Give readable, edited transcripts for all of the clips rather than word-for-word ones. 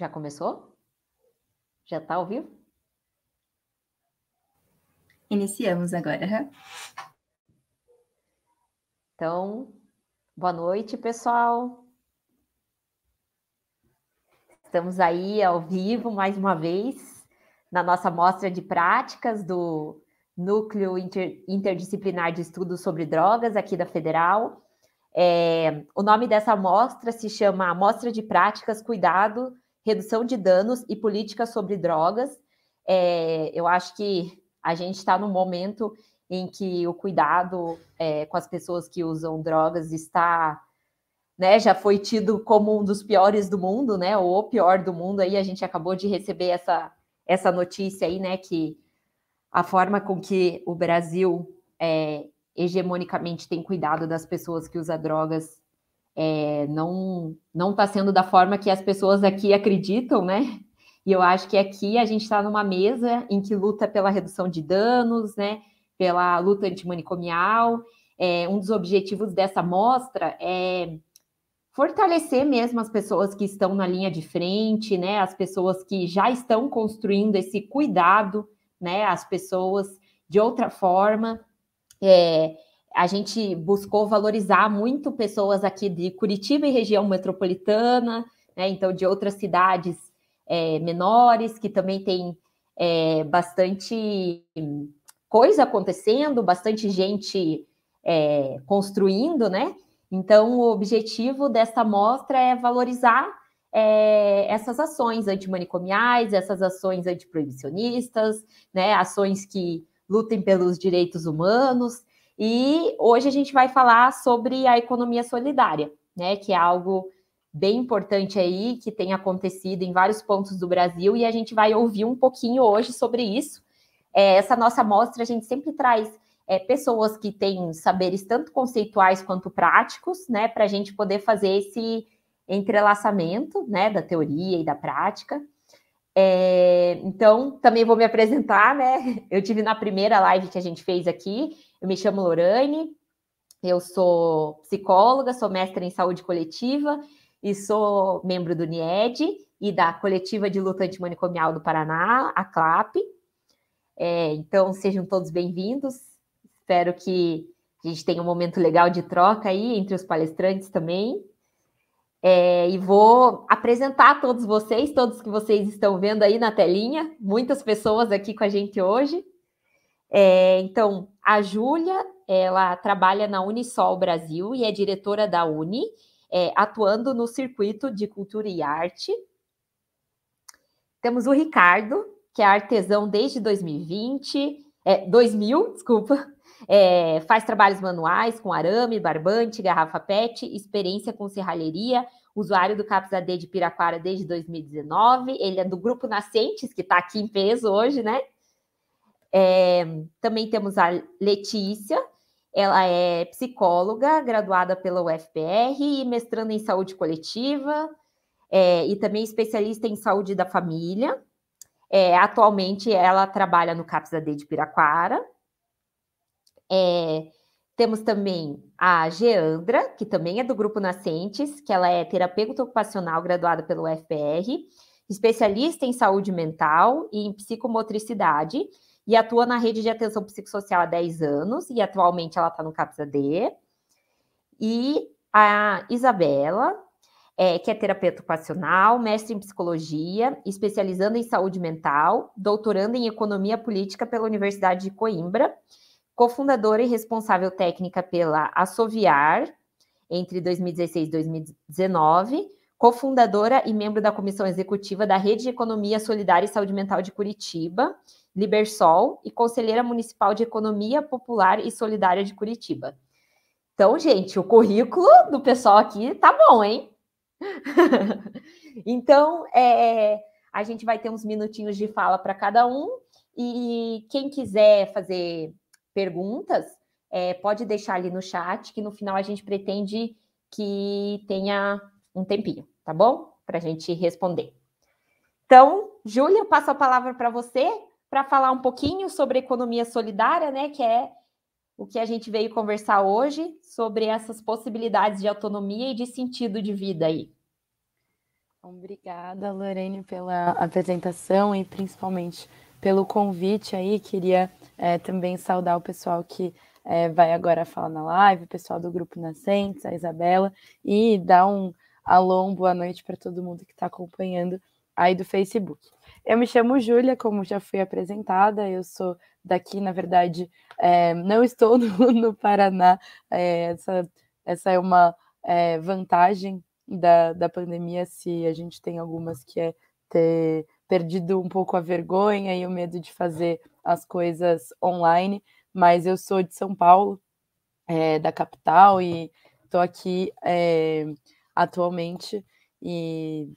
Já começou? Já está ao vivo? Iniciamos agora. Então, boa noite, pessoal. Estamos aí ao vivo mais uma vez na nossa mostra de práticas do Núcleo Interdisciplinar de Estudos sobre Drogas aqui da Federal. O nome dessa mostra se chama Mostra de Práticas, Cuidado, Redução de Danos e Políticas sobre Drogas. Eu acho que a gente está num momento em que o cuidado com as pessoas que usam drogas está, né, já foi tido como um dos piores do mundo, né, ou o pior do mundo. Aí a gente acabou de receber essa notícia aí, né, que a forma com que o Brasil hegemonicamente tem cuidado das pessoas que usam drogas não está sendo da forma que as pessoas aqui acreditam, né? E eu acho que aqui a gente está numa mesa em que luta pela redução de danos, né? Pela luta antimanicomial. Um dos objetivos dessa mostra é fortalecer mesmo as pessoas que estão na linha de frente, né? As pessoas que já estão construindo esse cuidado, né? As pessoas de outra forma. A gente buscou valorizar muito pessoas aqui de Curitiba e região metropolitana, né? Então de outras cidades menores, que também tem bastante coisa acontecendo, bastante gente construindo, né? Então o objetivo dessa mostra é valorizar essas ações antimanicomiais, essas ações antiproibicionistas, né? Ações que lutem pelos direitos humanos. E hoje a gente vai falar sobre a economia solidária, né? Que é algo bem importante aí, que tem acontecido em vários pontos do Brasil, e a gente vai ouvir um pouquinho hoje sobre isso. Essa nossa mostra, a gente sempre traz pessoas que têm saberes tanto conceituais quanto práticos, né? Para a gente poder fazer esse entrelaçamento, né? Da teoria e da prática. Então, também vou me apresentar, né? Eu tive na primeira live que a gente fez aqui. Eu me chamo Lorane, eu sou psicóloga, sou mestre em saúde coletiva e sou membro do NIED e da Coletiva de Luta Antimanicomial do Paraná, a CLAP. Então, sejam todos bem-vindos. Espero que a gente tenha um momento legal de troca aí entre os palestrantes também. E vou apresentar a todos vocês, todos que vocês estão vendo aí na telinha, muitas pessoas aqui com a gente hoje. Então, a Júlia, ela trabalha na Unisol Brasil e é diretora da Uni, atuando no circuito de cultura e arte. Temos o Ricardo, que é artesão desde 2000, desculpa. Faz trabalhos manuais com arame, barbante, garrafa PET, experiência com serralheria, usuário do CAPS AD de Piraquara desde 2019. Ele é do Grupo Nascentes, que está aqui em peso hoje, né? Também temos a Letícia, ela é psicóloga, graduada pela UFPR e mestranda em saúde coletiva, e também especialista em saúde da família. Atualmente, ela trabalha no CAPS AD de Piraquara. Temos também a Geandra, que também é do Grupo Nascentes, que ela é terapeuta ocupacional, graduada pelo UFPR, especialista em saúde mental e em psicomotricidade, e atua na rede de atenção psicossocial há 10 anos, e atualmente ela está no CAPS AD. E a Isabela, que é terapeuta ocupacional, mestre em psicologia, especializando em saúde mental, doutorando em economia política pela Universidade de Coimbra, cofundadora e responsável técnica pela Assoviar, entre 2016 e 2019, cofundadora e membro da comissão executiva da Rede de Economia Solidária e Saúde Mental de Curitiba, Libersol, e conselheira municipal de Economia Popular e Solidária de Curitiba. Então, gente, o currículo do pessoal aqui tá bom, hein? Então, a gente vai ter uns minutinhos de fala para cada um, e quem quiser fazer perguntas, pode deixar ali no chat, que no final a gente pretende que tenha um tempinho, tá bom? Para a gente responder. Então, Júlia, passo a palavra para você, para falar um pouquinho sobre economia solidária, né, que é o que a gente veio conversar hoje, sobre essas possibilidades de autonomia e de sentido de vida aí. Obrigada, Lorene, pela apresentação e principalmente pelo convite aí. Queria também saudar o pessoal que vai agora falar na live, o pessoal do Grupo Nascentes, a Isabela, e dar um alô, boa noite para todo mundo que está acompanhando aí do Facebook. Eu me chamo Júlia, como já fui apresentada, eu sou daqui, na verdade, não estou no Paraná, essa é uma vantagem da pandemia, se a gente tem algumas que é ter perdido um pouco a vergonha e o medo de fazer as coisas online, mas eu sou de São Paulo, da capital, e estou aqui atualmente, e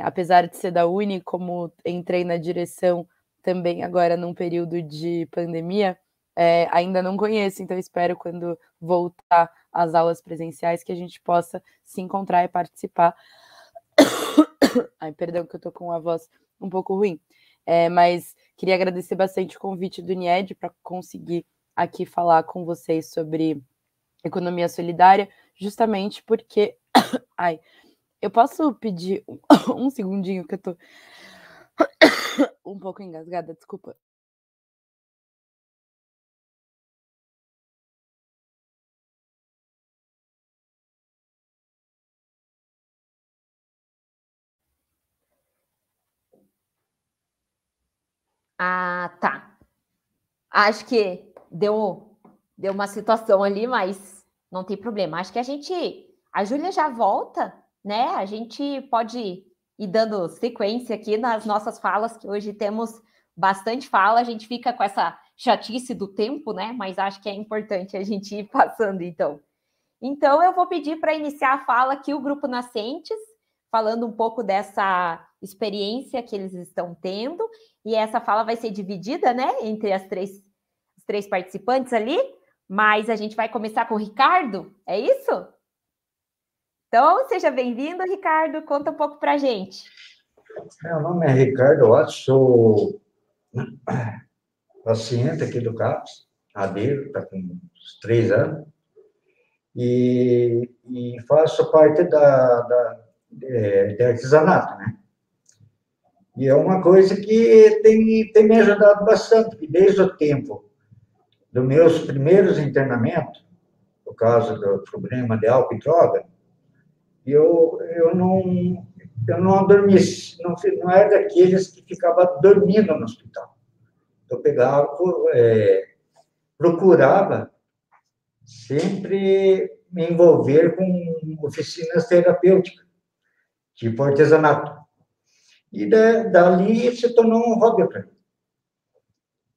apesar de ser da Uni, como entrei na direção também agora num período de pandemia, ainda não conheço, então espero quando voltar às aulas presenciais que a gente possa se encontrar e participar. Ai, perdão que eu tô com a voz um pouco ruim, mas queria agradecer bastante o convite do NIED para conseguir aqui falar com vocês sobre economia solidária, justamente porque... Ai, eu posso pedir um segundinho que eu tô um pouco engasgada, desculpa. Ah, tá. Acho que deu uma situação ali, mas não tem problema. Acho que a Júlia já volta, né? A gente pode ir dando sequência aqui nas nossas falas, que hoje temos bastante fala. A gente fica com essa chatice do tempo, né? Mas acho que é importante a gente ir passando, então. Então, eu vou pedir para iniciar a fala aqui o Grupo Nascentes, falando um pouco dessa experiência que eles estão tendo, e essa fala vai ser dividida, né, entre os três participantes ali, mas a gente vai começar com o Ricardo, é isso? Então, seja bem-vindo, Ricardo, conta um pouco para a gente. Meu nome é Ricardo Watts, sou paciente aqui do CAPS, Adeiro, está com uns 3 anos, e faço parte de artesanato, né? E é uma coisa que tem me ajudado bastante, que desde o tempo dos meus primeiros internamentos, por causa do problema de álcool e droga, eu não adormeci, não era daqueles que ficava dormindo no hospital. Eu pegava, procurava sempre me envolver com oficinas terapêuticas, tipo artesanato. E dali se tornou um hobby para mim.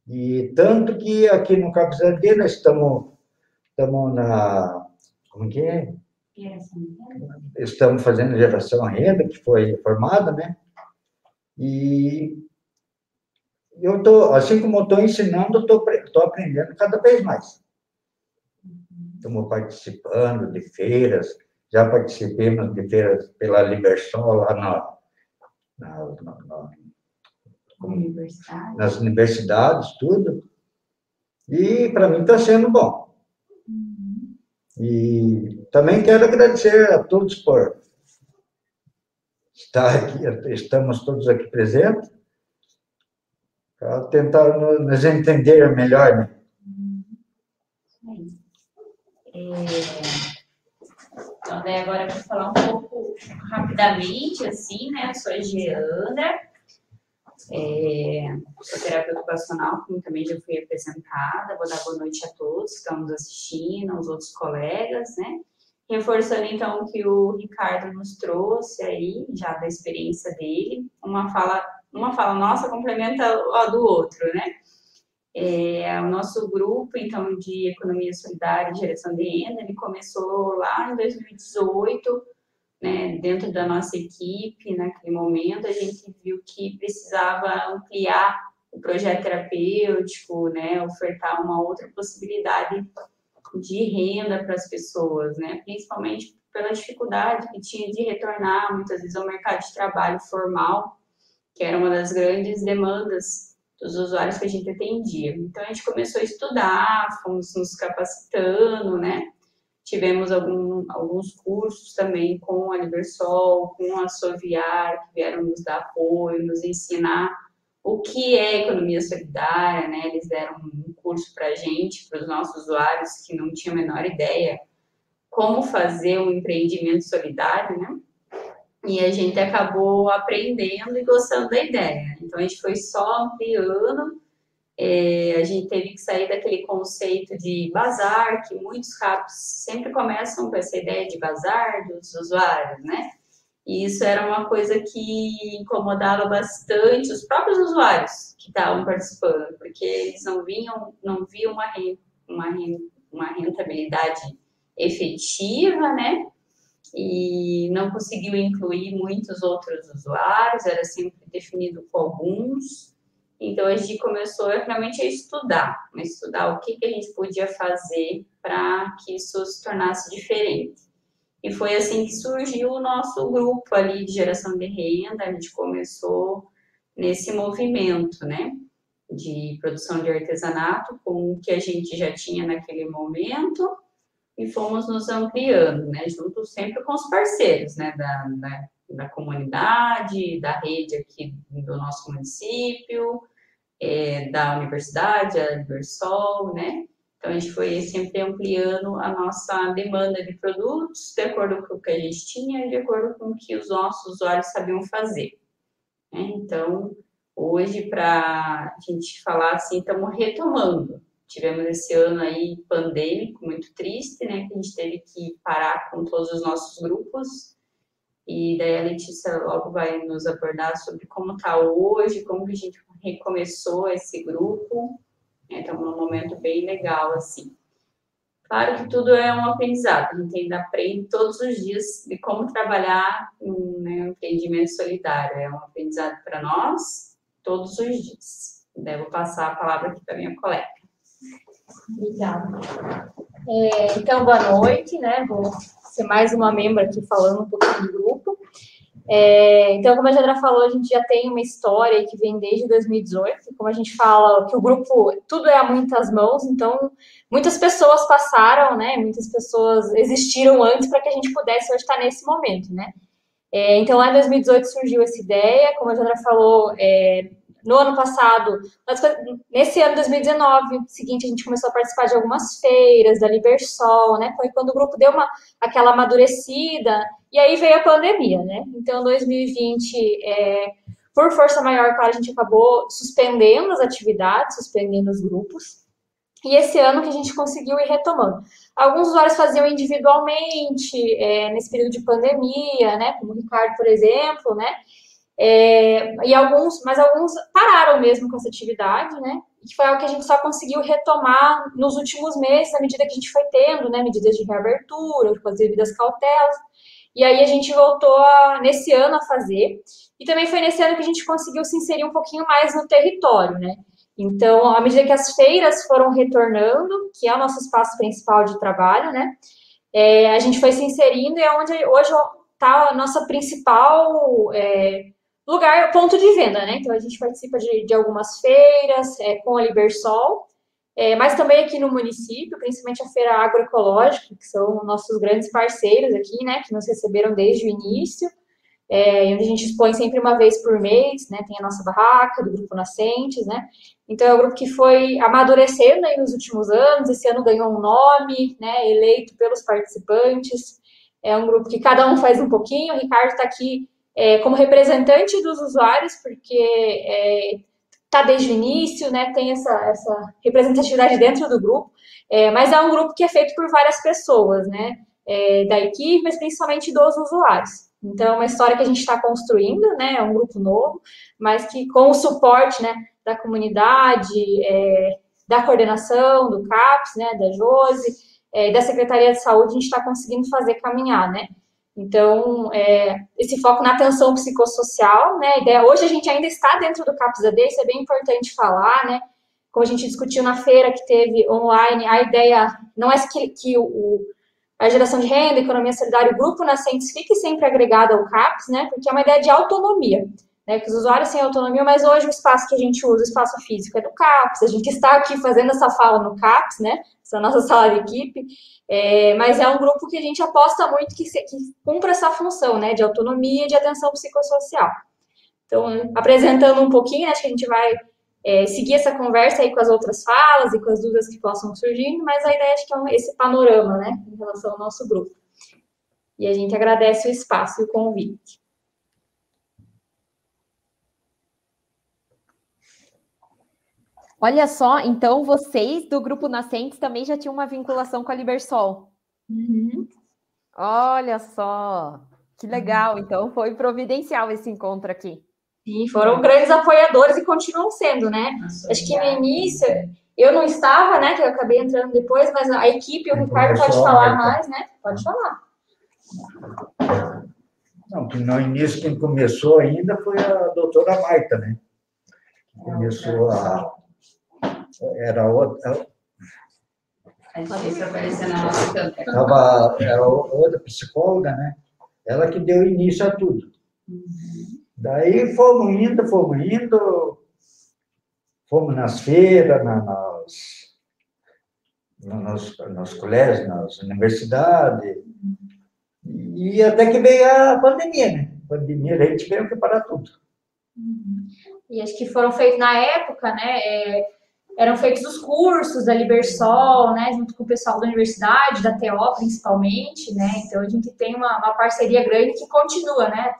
E tanto que aqui no Cabo Zé nós estamos na... Como que é? Estamos fazendo geração renda, que foi formada, né? E eu tô, assim como eu estou ensinando, estou aprendendo cada vez mais. Estamos participando de feiras, já participemos de feiras pela Libersol, lá nas universidades, tudo. E para mim está sendo bom. E também quero agradecer a todos por estar aqui, estamos todos aqui presentes, para tentar nos entender melhor, né? Então, daí agora eu vou falar um pouco rapidamente, assim, né? Eu sou a Geandra, sou terapeuta ocupacional, como também já fui apresentada. Vou dar boa noite a todos que estão nos assistindo, aos outros colegas, né? Reforçando, então, o que o Ricardo nos trouxe aí, já da experiência dele. Uma fala nossa complementa a do outro, né? O nosso grupo, então, de economia solidária e geração de renda, ele começou lá em 2018, né, dentro da nossa equipe. Naquele momento, a gente viu que precisava ampliar o projeto terapêutico, né, ofertar uma outra possibilidade de renda para as pessoas, né, principalmente pela dificuldade que tinha de retornar, muitas vezes, ao mercado de trabalho formal, que era uma das grandes demandas dos usuários que a gente atendia. Então, a gente começou a estudar, fomos nos capacitando, né? Tivemos alguns cursos também com a Libersol, com a Soviar, que vieram nos dar apoio, nos ensinar o que é economia solidária, né? Eles deram um curso para a gente, para os nossos usuários que não tinham a menor ideia como fazer um empreendimento solidário, né? E a gente acabou aprendendo e gostando da ideia. Então, a gente foi só ampliando. A gente teve que sair daquele conceito de bazar, que muitos CAPs sempre começam com essa ideia de bazar dos usuários, né? E isso era uma coisa que incomodava bastante os próprios usuários que estavam participando, porque eles não viam uma rentabilidade efetiva, né? E não conseguiu incluir muitos outros usuários, era sempre definido com alguns. Então, a gente começou realmente a estudar o que a gente podia fazer para que isso se tornasse diferente. E foi assim que surgiu o nosso grupo ali de geração de renda. A gente começou nesse movimento, né, de produção de artesanato com o que a gente já tinha naquele momento e fomos nos ampliando, né, junto sempre com os parceiros, né, da comunidade, da rede aqui do nosso município, da universidade, a Libersol, né? Então, a gente foi sempre ampliando a nossa demanda de produtos de acordo com o que a gente tinha e de acordo com o que os nossos usuários sabiam fazer, né? Então, hoje, para a gente falar assim, estamos retomando. Tivemos esse ano aí pandêmico, muito triste, né? Que a gente teve que parar com todos os nossos grupos. E daí a Letícia logo vai nos abordar sobre como está hoje, como que a gente recomeçou esse grupo. Estamos num momento bem legal, assim. Claro que tudo é um aprendizado, a gente ainda aprende todos os dias de como trabalhar um empreendimento solidário. É um aprendizado para nós, todos os dias. Devo passar a palavra aqui para minha colega. Obrigada. Então, boa noite, né? Vou ser mais uma membro aqui falando um pouquinho do grupo. Então, como a Jandra falou, a gente já tem uma história que vem desde 2018, como a gente fala, que o grupo, tudo é a muitas mãos, então, muitas pessoas passaram, né, muitas pessoas existiram antes para que a gente pudesse hoje estar nesse momento, né. Então, lá em 2018 surgiu essa ideia, como a Jandra falou, no ano passado, nesse ano 2019, seguinte, a gente começou a participar de algumas feiras da Libersol, né? Foi quando o grupo deu aquela amadurecida, e aí veio a pandemia, né? Então, 2020, por força maior, claro, a gente acabou suspendendo as atividades, suspendendo os grupos, e esse ano que a gente conseguiu ir retomando. Alguns usuários faziam individualmente, nesse período de pandemia, né? Como o Ricardo, por exemplo, né? Mas alguns pararam mesmo com essa atividade, né? Que foi algo que a gente só conseguiu retomar nos últimos meses, à medida que a gente foi tendo, né, medidas de reabertura, com as devidas cautelas. E aí a gente voltou nesse ano a fazer. E também foi nesse ano que a gente conseguiu se inserir um pouquinho mais no território, né? Então, à medida que as feiras foram retornando, que é o nosso espaço principal de trabalho, né? A gente foi se inserindo e é onde hoje está a nossa principal lugar, ponto de venda, né? Então, a gente participa de algumas feiras com a Libersol, mas também aqui no município, principalmente a Feira Agroecológica, que são nossos grandes parceiros aqui, né? Que nos receberam desde o início, onde a gente expõe sempre uma vez por mês, né? Tem a nossa barraca do Grupo Nascentes, né? Então, é um grupo que foi amadurecendo aí nos últimos anos, esse ano ganhou um nome, né? Eleito pelos participantes, é um grupo que cada um faz um pouquinho, o Ricardo está aqui como representante dos usuários, porque está desde o início, né, tem essa representatividade dentro do grupo, mas é um grupo que é feito por várias pessoas, né, da equipe, mas principalmente dos usuários. Então, é uma história que a gente está construindo, né, é um grupo novo, mas que com o suporte, né, da comunidade, da coordenação, do CAPS, né, da Josi, da Secretaria de Saúde, a gente está conseguindo fazer caminhar, né. Então, esse foco na atenção psicossocial, né, a ideia, hoje a gente ainda está dentro do CAPS-AD, isso é bem importante falar, né, como a gente discutiu na feira que teve online, a ideia não é que a geração de renda, a economia solidária, o Grupo Nascentes fique sempre agregado ao CAPS, né, porque é uma ideia de autonomia. né, que os usuários têm autonomia, mas hoje o espaço que a gente usa, o espaço físico, é do CAPS, a gente está aqui fazendo essa fala no CAPS, né, essa nossa sala de equipe, mas é um grupo que a gente aposta muito que cumpra essa função, né, de autonomia e de atenção psicossocial. Então, apresentando um pouquinho, acho que a gente vai seguir essa conversa aí com as outras falas e com as dúvidas que possam surgindo, mas a ideia acho que é esse panorama, né, em relação ao nosso grupo. E a gente agradece o espaço e o convite. Olha só, então vocês do Grupo Nascentes também já tinham uma vinculação com a Libersol. Uhum. Olha só, que legal. Então foi providencial esse encontro aqui. Sim, foram grandes apoiadores e continuam sendo, né? Acho que no início, eu não estava, né? Que eu acabei entrando depois, mas a equipe, o Ricardo pode falar mais, né? Pode falar. Não, que no início quem começou ainda foi a doutora Marta, né? Começou era outra. Era outra psicóloga, né? Ela que deu início a tudo. Daí fomos indo, fomos nas feiras, nos colégios, nas universidades, e até que veio a pandemia, né? A pandemia, a gente veio preparar tudo. E acho que foram feitos na época, né? Eram feitos os cursos da Libersol, né? Junto com o pessoal da universidade, da TO principalmente, né? Então a gente tem uma parceria grande que continua, né?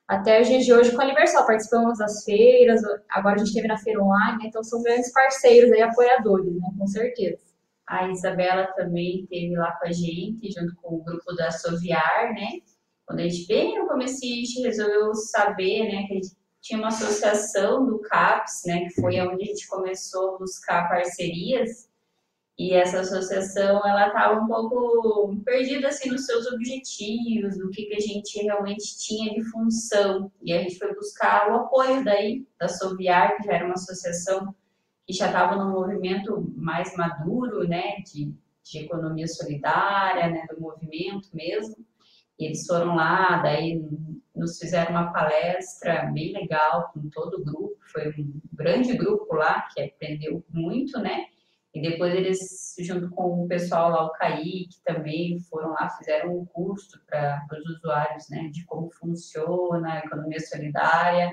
Até os dias de hoje com a Libersol. Participamos das feiras, agora a gente esteve na feira online, né? Então são grandes parceiros aí, apoiadores, né? Com certeza. A Isabela também esteve lá com a gente, junto com o grupo da Soviar, né? Quando a gente, bem no começo, a gente resolveu saber, né, que a gente tinha uma associação do CAPS, né, que foi onde a gente começou a buscar parcerias, e essa associação, ela estava um pouco perdida, assim, nos seus objetivos, do que a gente realmente tinha de função, e a gente foi buscar o apoio daí, da Soviar, que já era uma associação que já estava num movimento mais maduro, né, de economia solidária, né, do movimento mesmo, e eles foram lá, daí nos fizeram uma palestra bem legal com todo o grupo, foi um grande grupo lá, que aprendeu muito, né, e depois eles, junto com o pessoal lá, o Kaique também, foram lá, fizeram um curso para os usuários, né, de como funciona a economia solidária,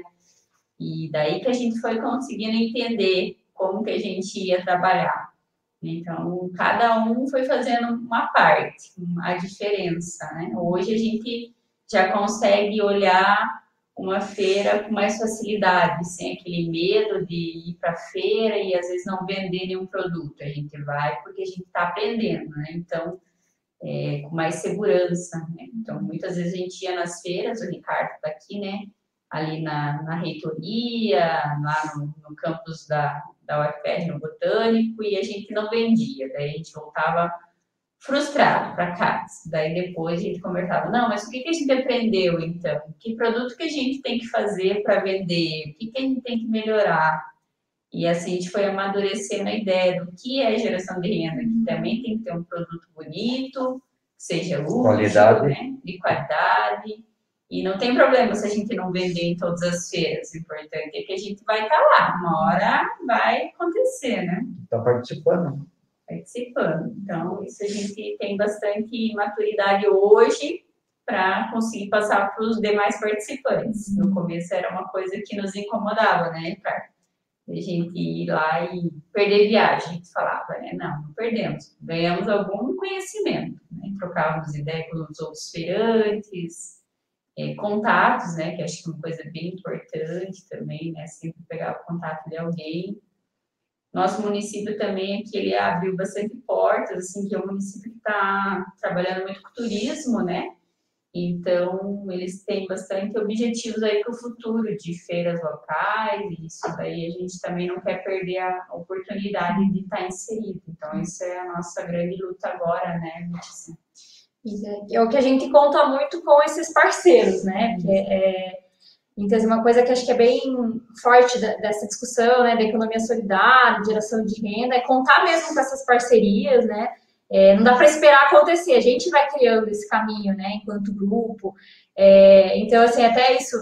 e daí que a gente foi conseguindo entender como que a gente ia trabalhar. Então, cada um foi fazendo uma parte, a diferença, né? Hoje a gente já consegue olhar uma feira com mais facilidade, sem aquele medo de ir para a feira e às vezes não vender nenhum produto. A gente vai porque a gente está aprendendo, né? Então, com mais segurança, né? Então, muitas vezes a gente ia nas feiras, o Ricardo está aqui, né? Ali na reitoria, lá no campus da UFR, no Botânico, e a gente não vendia. Daí a gente voltava frustrado para casa. Daí depois a gente conversava, não, mas o que a gente aprendeu, então? Que produto que a gente tem que fazer para vender? O que a gente tem que melhorar? E assim a gente foi amadurecendo a ideia do que é geração de renda, que também tem que ter um produto bonito, que seja útil, né? De qualidade. E não tem problema se a gente não vender em todas as feiras. O importante é que a gente vai estar lá. Uma hora vai acontecer, né? Está participando. Participando. Então, isso a gente tem bastante maturidade hoje para conseguir passar para os demais participantes. No começo era uma coisa que nos incomodava, né, Ricardo? A gente ir lá e perder viagem, a gente falava, né? Não perdemos. Ganhamos algum conhecimento, né? Trocávamos ideias com os outros feirantes, contatos, né, que acho que é uma coisa bem importante também, né, sempre pegar o contato de alguém. Nosso município também aqui, ele abriu bastante portas, assim, que é um município que está trabalhando muito com turismo, né, então eles têm bastante objetivos aí para o futuro, de feiras locais, e isso daí a gente também não quer perder a oportunidade de estar inserido, então isso é a nossa grande luta agora, né, Letícia? É o que a gente conta muito com esses parceiros, né? Então, uma coisa que acho que é bem forte dessa discussão, né, da economia solidária, de geração de renda, é contar mesmo com essas parcerias, né? Não dá para esperar acontecer, a gente vai criando esse caminho, né, enquanto grupo. Então, assim, até isso,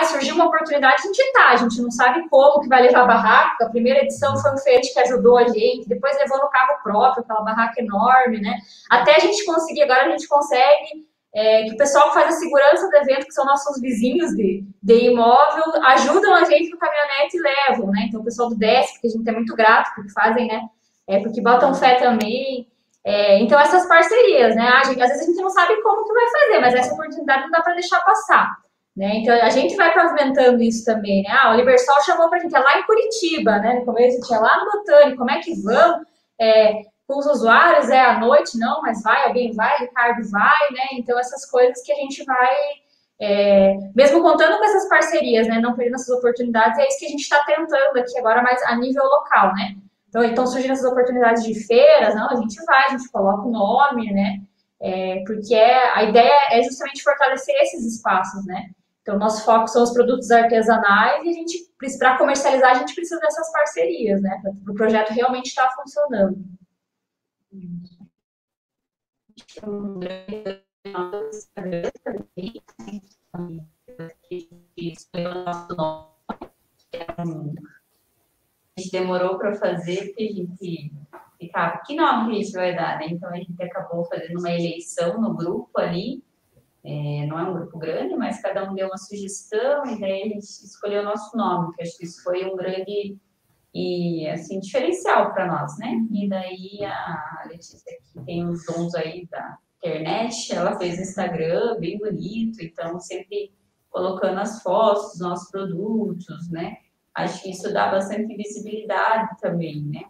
surgiu uma oportunidade, a gente não sabe como que vai levar a barraca. A primeira edição foi um feirante que ajudou a gente, depois levou no carro próprio, aquela barraca enorme, né? Até a gente conseguir, agora a gente consegue que o pessoal que faz a segurança do evento, que são nossos vizinhos de imóvel, ajudam a gente no caminhonete e levam, né? Então, o pessoal do DESC, que a gente é muito grato, porque fazem, né? Porque botam fé também. Então, essas parcerias, né? Às vezes a gente não sabe como que vai fazer, mas essa oportunidade não dá para deixar passar, né? Então, a gente vai pavimentando isso também, né? O Libersol chamou para a gente, é lá em Curitiba, né? No começo, tinha lá no Botânico, como é que vão? Com os usuários, à noite, não, mas vai, alguém vai, Ricardo vai, né? Então, essas coisas que a gente vai, mesmo contando com essas parcerias, né? Não perdendo essas oportunidades, é isso que a gente está tentando aqui agora, mais a nível local, né? Então surgindo essas oportunidades de feiras, não, a gente vai, a gente coloca o nome, né? Porque a ideia é justamente fortalecer esses espaços, né? Então, o nosso foco são os produtos artesanais e a gente, para comercializar, a gente precisa dessas parcerias, né? Para o projeto realmente estar funcionando. A gente demorou para fazer, porque a gente ficava, que nome que a gente vai dar, né? Então, a gente acabou fazendo uma eleição no grupo ali, não é um grupo grande, mas cada um deu uma sugestão, e daí a gente escolheu o nosso nome, que acho que isso foi um grande assim, diferencial para nós, né? E daí a Letícia, que tem os dons aí da internet, ela fez o Instagram bem bonito, então sempre colocando as fotos dos nossos produtos, né? Acho que isso dá bastante visibilidade também, né?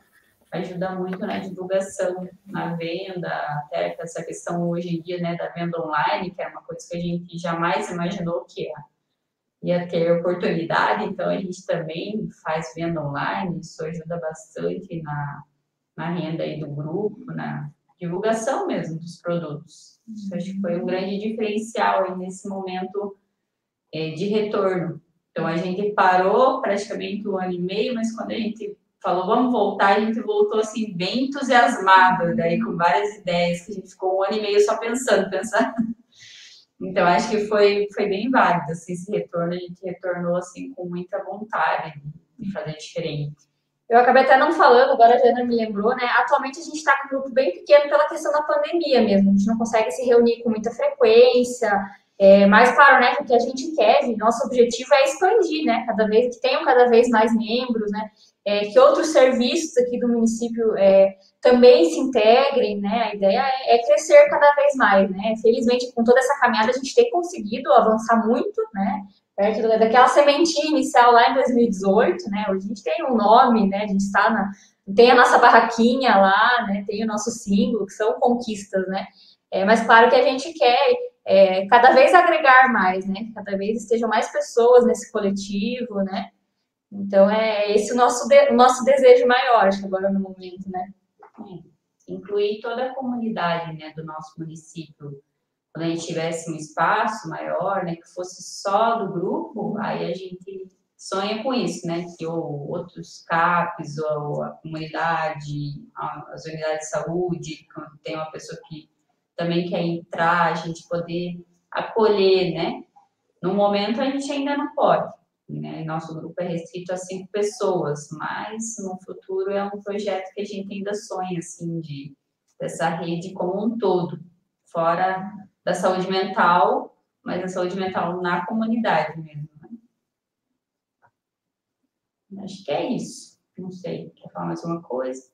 Ajuda muito na divulgação, na venda, até essa questão hoje em dia, né, da venda online, que é uma coisa que a gente jamais imaginou que ia ter oportunidade, então a gente também faz venda online, isso ajuda bastante na renda aí do grupo, na divulgação mesmo dos produtos. Isso acho que foi um grande diferencial aí nesse momento de retorno. Então, a gente parou praticamente 1 ano e meio, mas quando a gente falou, vamos voltar, a gente voltou, assim, bem entusiasmado, daí com várias ideias, que a gente ficou 1 ano e meio só pensando. Então, acho que foi bem válido, assim, esse retorno, a gente retornou, assim, com muita vontade de fazer diferente. Eu acabei até não falando, agora a Jana me lembrou, né? Atualmente a gente está com um grupo bem pequeno pela questão da pandemia mesmo, a gente não consegue se reunir com muita frequência, mas, claro, né, que o que a gente quer, nosso objetivo é expandir, né, que tenham cada vez mais membros, né, que outros serviços aqui do município também se integrem, né, a ideia é crescer cada vez mais, né, felizmente, com toda essa caminhada, a gente tem conseguido avançar muito, né, perto daquela sementinha inicial lá em 2018, né, hoje a gente tem um nome, né, a gente tem a nossa barraquinha lá, né, tem o nosso símbolo, que são conquistas, né, mas claro que a gente quer cada vez agregar mais, né? Cada vez estejam mais pessoas nesse coletivo, né? Então, esse o nosso desejo maior, acho que agora no momento, né? Incluir toda a comunidade, né, do nosso município. Quando a gente tivesse um espaço maior, né, que fosse só do grupo, aí a gente sonha com isso, né? Que outros CAPs, ou a comunidade, as unidades de saúde, quando tem uma pessoa que também quer entrar, a gente poder acolher, né? No momento, a gente ainda não pode, né? Nosso grupo é restrito a 5 pessoas, mas no futuro é um projeto que a gente ainda sonha, assim, dessa rede como um todo, fora da saúde mental, mas a saúde mental na comunidade mesmo, né? Acho que é isso. Não sei, quer falar mais alguma coisa?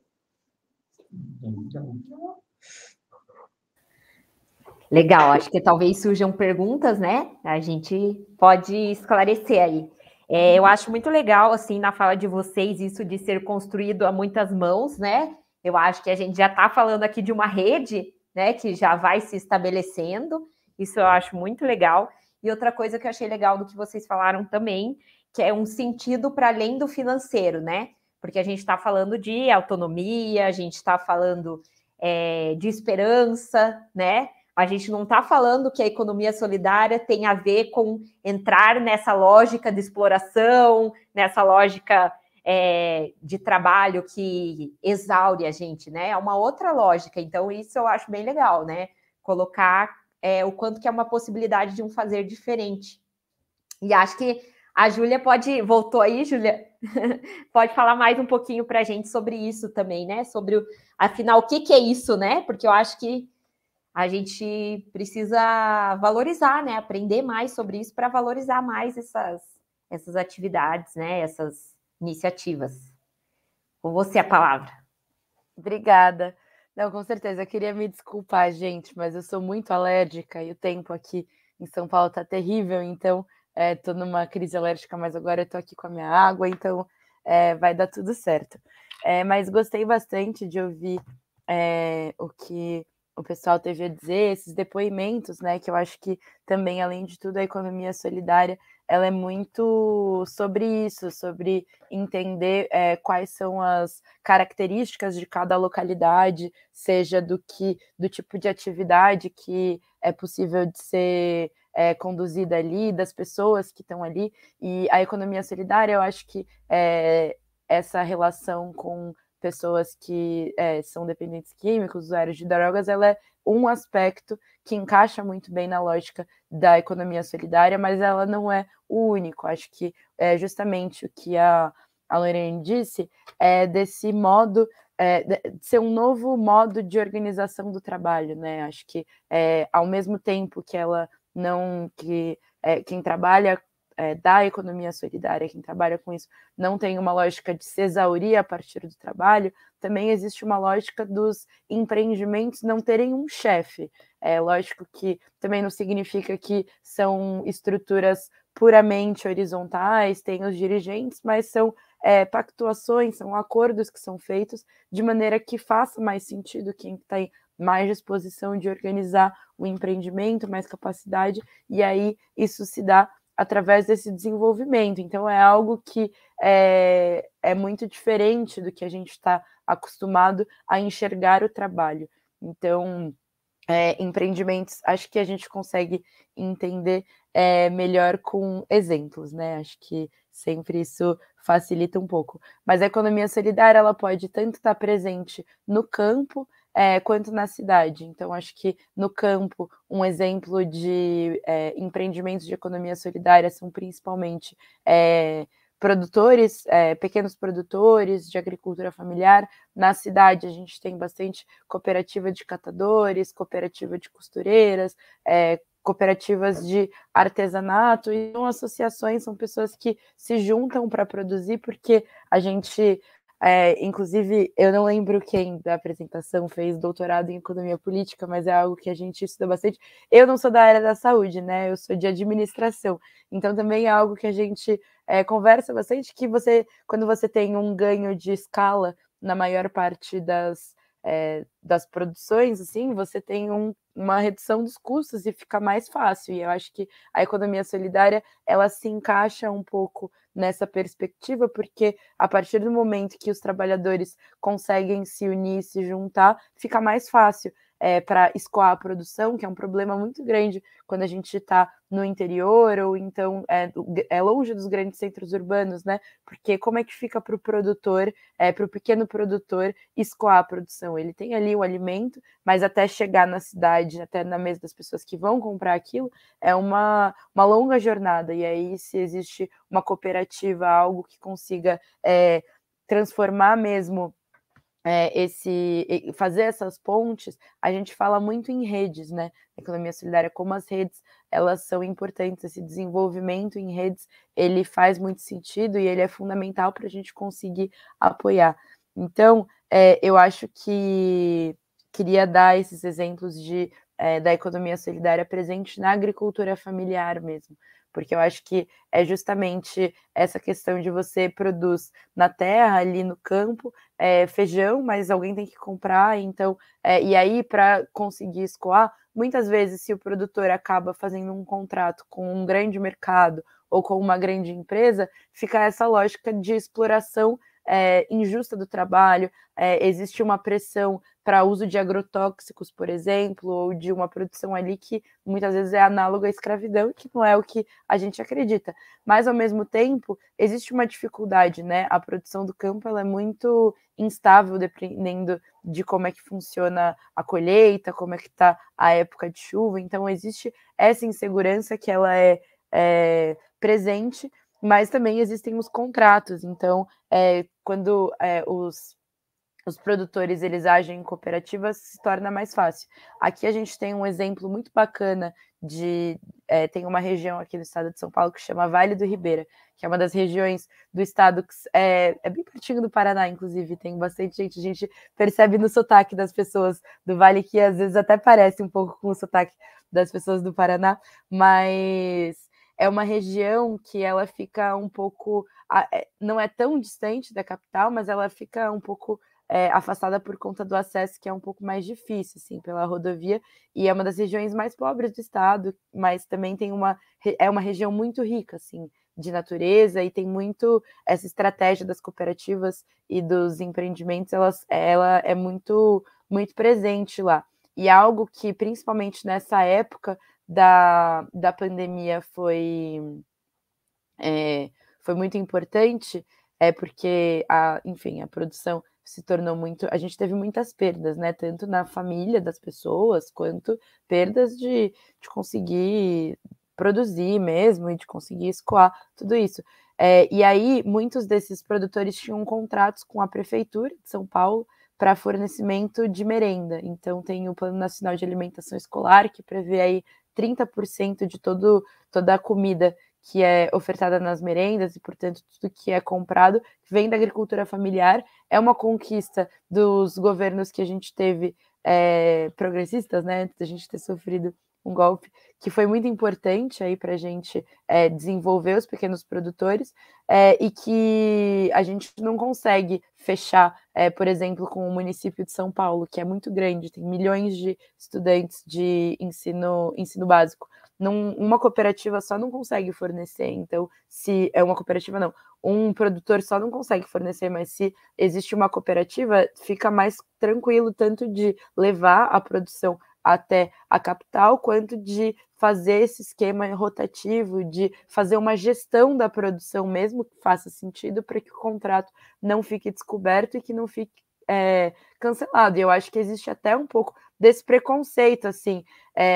Legal, acho que talvez surjam perguntas, né? A gente pode esclarecer aí. Eu acho muito legal, assim, na fala de vocês, isso de ser construído a muitas mãos, né? Eu acho que a gente já está falando aqui de uma rede, né, que já vai se estabelecendo. Isso eu acho muito legal. E outra coisa que eu achei legal do que vocês falaram também, que é um sentido para além do financeiro, né? Porque a gente está falando de autonomia, a gente está falando de esperança, né? A gente não está falando que a economia solidária tem a ver com entrar nessa lógica de exploração, nessa lógica de trabalho que exaure a gente, né? É uma outra lógica. Então, isso eu acho bem legal, né? Colocar o quanto que é uma possibilidade de um fazer diferente. E acho que a Júlia voltou aí, Júlia, pode falar mais um pouquinho para a gente sobre isso também, né? Sobre, afinal, o que é isso, né? Porque eu acho que a gente precisa valorizar, né? Aprender mais sobre isso para valorizar mais essas atividades, né? Essas iniciativas. Com você a palavra. Obrigada. Não, com certeza. Eu queria me desculpar, gente, mas eu sou muito alérgica e o tempo aqui em São Paulo tá terrível, então tô numa crise alérgica, mas agora eu tô aqui com a minha água, então vai dar tudo certo. Mas gostei bastante de ouvir o que o pessoal teve a dizer, esses depoimentos, né? Que eu acho que também, além de tudo, a economia solidária ela é muito sobre isso, sobre entender quais são as características de cada localidade, seja do tipo de atividade que é possível de ser conduzida ali, das pessoas que estão ali. E a economia solidária, eu acho que essa relação com pessoas que são dependentes químicos, usuários de drogas, ela é um aspecto que encaixa muito bem na lógica da economia solidária, mas ela não é o único. Acho que é justamente o que a Lorene disse, desse modo, de ser um novo modo de organização do trabalho, né? Acho que ao mesmo tempo que ela não, quem trabalha da economia solidária, quem trabalha com isso, não tem uma lógica de se exaurir a partir do trabalho, também existe uma lógica dos empreendimentos não terem um chefe. É lógico que também não significa que são estruturas puramente horizontais, tem os dirigentes, mas são pactuações, são acordos que são feitos de maneira que faça mais sentido quem tem mais disposição de organizar o empreendimento, mais capacidade, e aí isso se dá através desse desenvolvimento. Então, é algo que é muito diferente do que a gente está acostumado a enxergar o trabalho. Então, empreendimentos, acho que a gente consegue entender melhor com exemplos, né? Acho que sempre isso facilita um pouco. Mas a economia solidária, ela pode tanto estar presente no campo, quanto na cidade. Então, acho que no campo, um exemplo de empreendimentos de economia solidária são principalmente produtores, pequenos produtores de agricultura familiar. Na cidade, a gente tem bastante cooperativa de catadores, cooperativa de costureiras, cooperativas de artesanato, e são associações, são pessoas que se juntam para produzir, porque a gente... inclusive, eu não lembro quem da apresentação fez doutorado em economia política, mas é algo que a gente estuda bastante. Eu não sou da área da saúde, né? Eu sou de administração. Então, também é algo que a gente conversa bastante, que quando você tem um ganho de escala na maior parte das produções, assim, você tem uma redução dos custos e fica mais fácil. E eu acho que a economia solidária, ela se encaixa um pouco nessa perspectiva, porque a partir do momento que os trabalhadores conseguem se unir, se juntar, fica mais fácil para escoar a produção, que é um problema muito grande quando a gente está no interior, ou então longe dos grandes centros urbanos, né? Porque como é que fica para o produtor, para o pequeno produtor, escoar a produção? Ele tem ali o alimento, mas até chegar na cidade, até na mesa das pessoas que vão comprar aquilo, é uma longa jornada. E aí, se existe uma cooperativa, algo que consiga transformar mesmo fazer essas pontes, a gente fala muito em redes, né? Economia solidária, como as redes, elas são importantes, esse desenvolvimento em redes, ele faz muito sentido e ele é fundamental para a gente conseguir apoiar. Então, eu acho que queria dar esses exemplos da economia solidária presente na agricultura familiar mesmo, porque eu acho que é justamente essa questão de você produz na terra, ali no campo, feijão, mas alguém tem que comprar, então, e aí para conseguir escoar, muitas vezes se o produtor acaba fazendo um contrato com um grande mercado ou com uma grande empresa, fica essa lógica de exploração injusta do trabalho, existe uma pressão para uso de agrotóxicos, por exemplo, ou de uma produção ali que muitas vezes é análoga à escravidão, que não é o que a gente acredita. Mas, ao mesmo tempo, existe uma dificuldade, né? A produção do campo ela é muito instável, dependendo de como é que funciona a colheita, como é que está a época de chuva. Então, existe essa insegurança que ela é presente, mas também existem os contratos. Então, quando os produtores eles agem em cooperativas, se torna mais fácil. Aqui a gente tem um exemplo muito bacana tem uma região aqui no estado de São Paulo que chama Vale do Ribeira, que é uma das regiões do estado que é bem pertinho do Paraná, inclusive, tem bastante gente, a gente percebe no sotaque das pessoas do Vale, que às vezes até parece um pouco com o sotaque das pessoas do Paraná, mas é uma região que ela fica um pouco, não é tão distante da capital, mas ela fica um pouco afastada por conta do acesso, que é um pouco mais difícil, assim, pela rodovia, e é uma das regiões mais pobres do estado, mas também é uma região muito rica, assim, de natureza, e tem muito essa estratégia das cooperativas e dos empreendimentos, ela é muito, muito presente lá. E algo que, principalmente nessa época da pandemia, foi muito importante, porque enfim, a produção se tornou muito. A gente teve muitas perdas, né? Tanto na família das pessoas, quanto perdas de conseguir produzir mesmo e de conseguir escoar tudo isso. E aí, muitos desses produtores tinham contratos com a Prefeitura de São Paulo para fornecimento de merenda. Então, tem o Plano Nacional de Alimentação Escolar, que prevê aí 30% de toda a comida que é ofertada nas merendas e, portanto, tudo que é comprado vem da agricultura familiar. É uma conquista dos governos que a gente teve progressistas, né, antes da gente ter sofrido um golpe, que foi muito importante aí para a gente desenvolver os pequenos produtores e que a gente não consegue fechar, por exemplo, com o município de São Paulo, que é muito grande, tem milhões de estudantes de ensino básico. Uma cooperativa só não consegue fornecer, então, se é uma cooperativa, não, um produtor só não consegue fornecer, mas se existe uma cooperativa, fica mais tranquilo tanto de levar a produção até a capital, quanto de fazer esse esquema rotativo, de fazer uma gestão da produção mesmo que faça sentido para que o contrato não fique descoberto e que não fique cancelado. E eu acho que existe até um pouco desse preconceito, assim,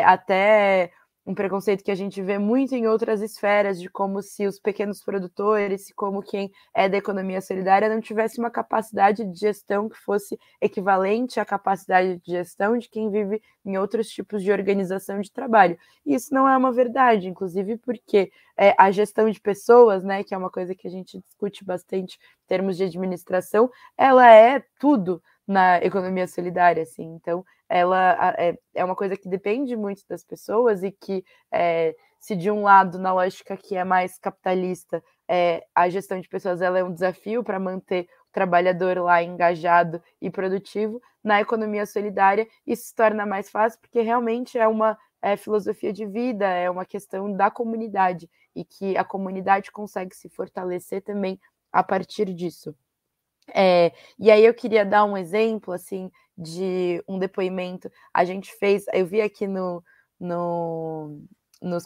até um preconceito que a gente vê muito em outras esferas, de como se os pequenos produtores, como quem é da economia solidária, não tivesse uma capacidade de gestão que fosse equivalente à capacidade de gestão de quem vive em outros tipos de organização de trabalho. E isso não é uma verdade, inclusive porque a gestão de pessoas, né, que é uma coisa que a gente discute bastante em termos de administração, ela é tudo na economia solidária, assim. Então, ela é uma coisa que depende muito das pessoas e que, se de um lado, na lógica que é mais capitalista, a gestão de pessoas ela é um desafio para manter o trabalhador lá engajado e produtivo, na economia solidária isso se torna mais fácil porque realmente é uma filosofia de vida, é uma questão da comunidade e que a comunidade consegue se fortalecer também a partir disso. E aí eu queria dar um exemplo, assim, de um depoimento. A gente fez, eu vi aqui nos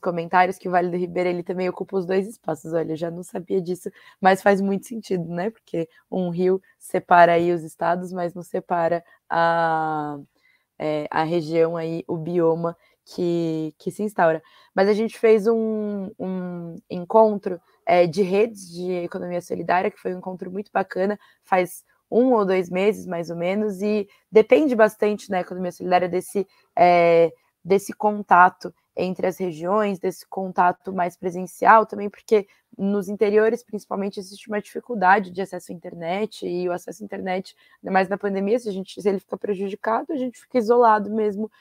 comentários que o Vale do Ribeira, ele também ocupa os dois espaços. Olha, eu já não sabia disso, mas faz muito sentido, né? Porque um rio separa aí os estados, mas não separa a região aí, o bioma que se instaura. Mas a gente fez um encontro de redes de economia solidária, que foi um encontro muito bacana, faz 1 ou 2 meses, mais ou menos, e depende bastante na economia solidária desse contato entre as regiões, desse contato mais presencial também, porque nos interiores, principalmente, existe uma dificuldade de acesso à internet, e o acesso à internet, ainda mais na pandemia, se ele fica prejudicado, a gente fica isolado mesmo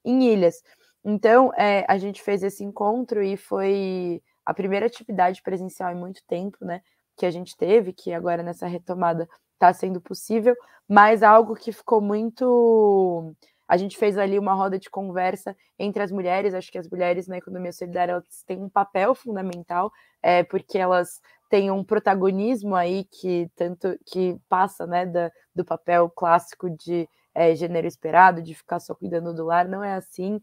em ilhas. Então, a gente fez esse encontro e foi a primeira atividade presencial em muito tempo, né, que a gente teve, que agora nessa retomada está sendo possível, mas algo que ficou muito... A gente fez ali uma roda de conversa entre as mulheres, acho que as mulheres na economia solidária elas têm um papel fundamental, porque elas tem um protagonismo aí que passa, né, do papel clássico de gênero esperado, de ficar só cuidando do lar. Não é assim.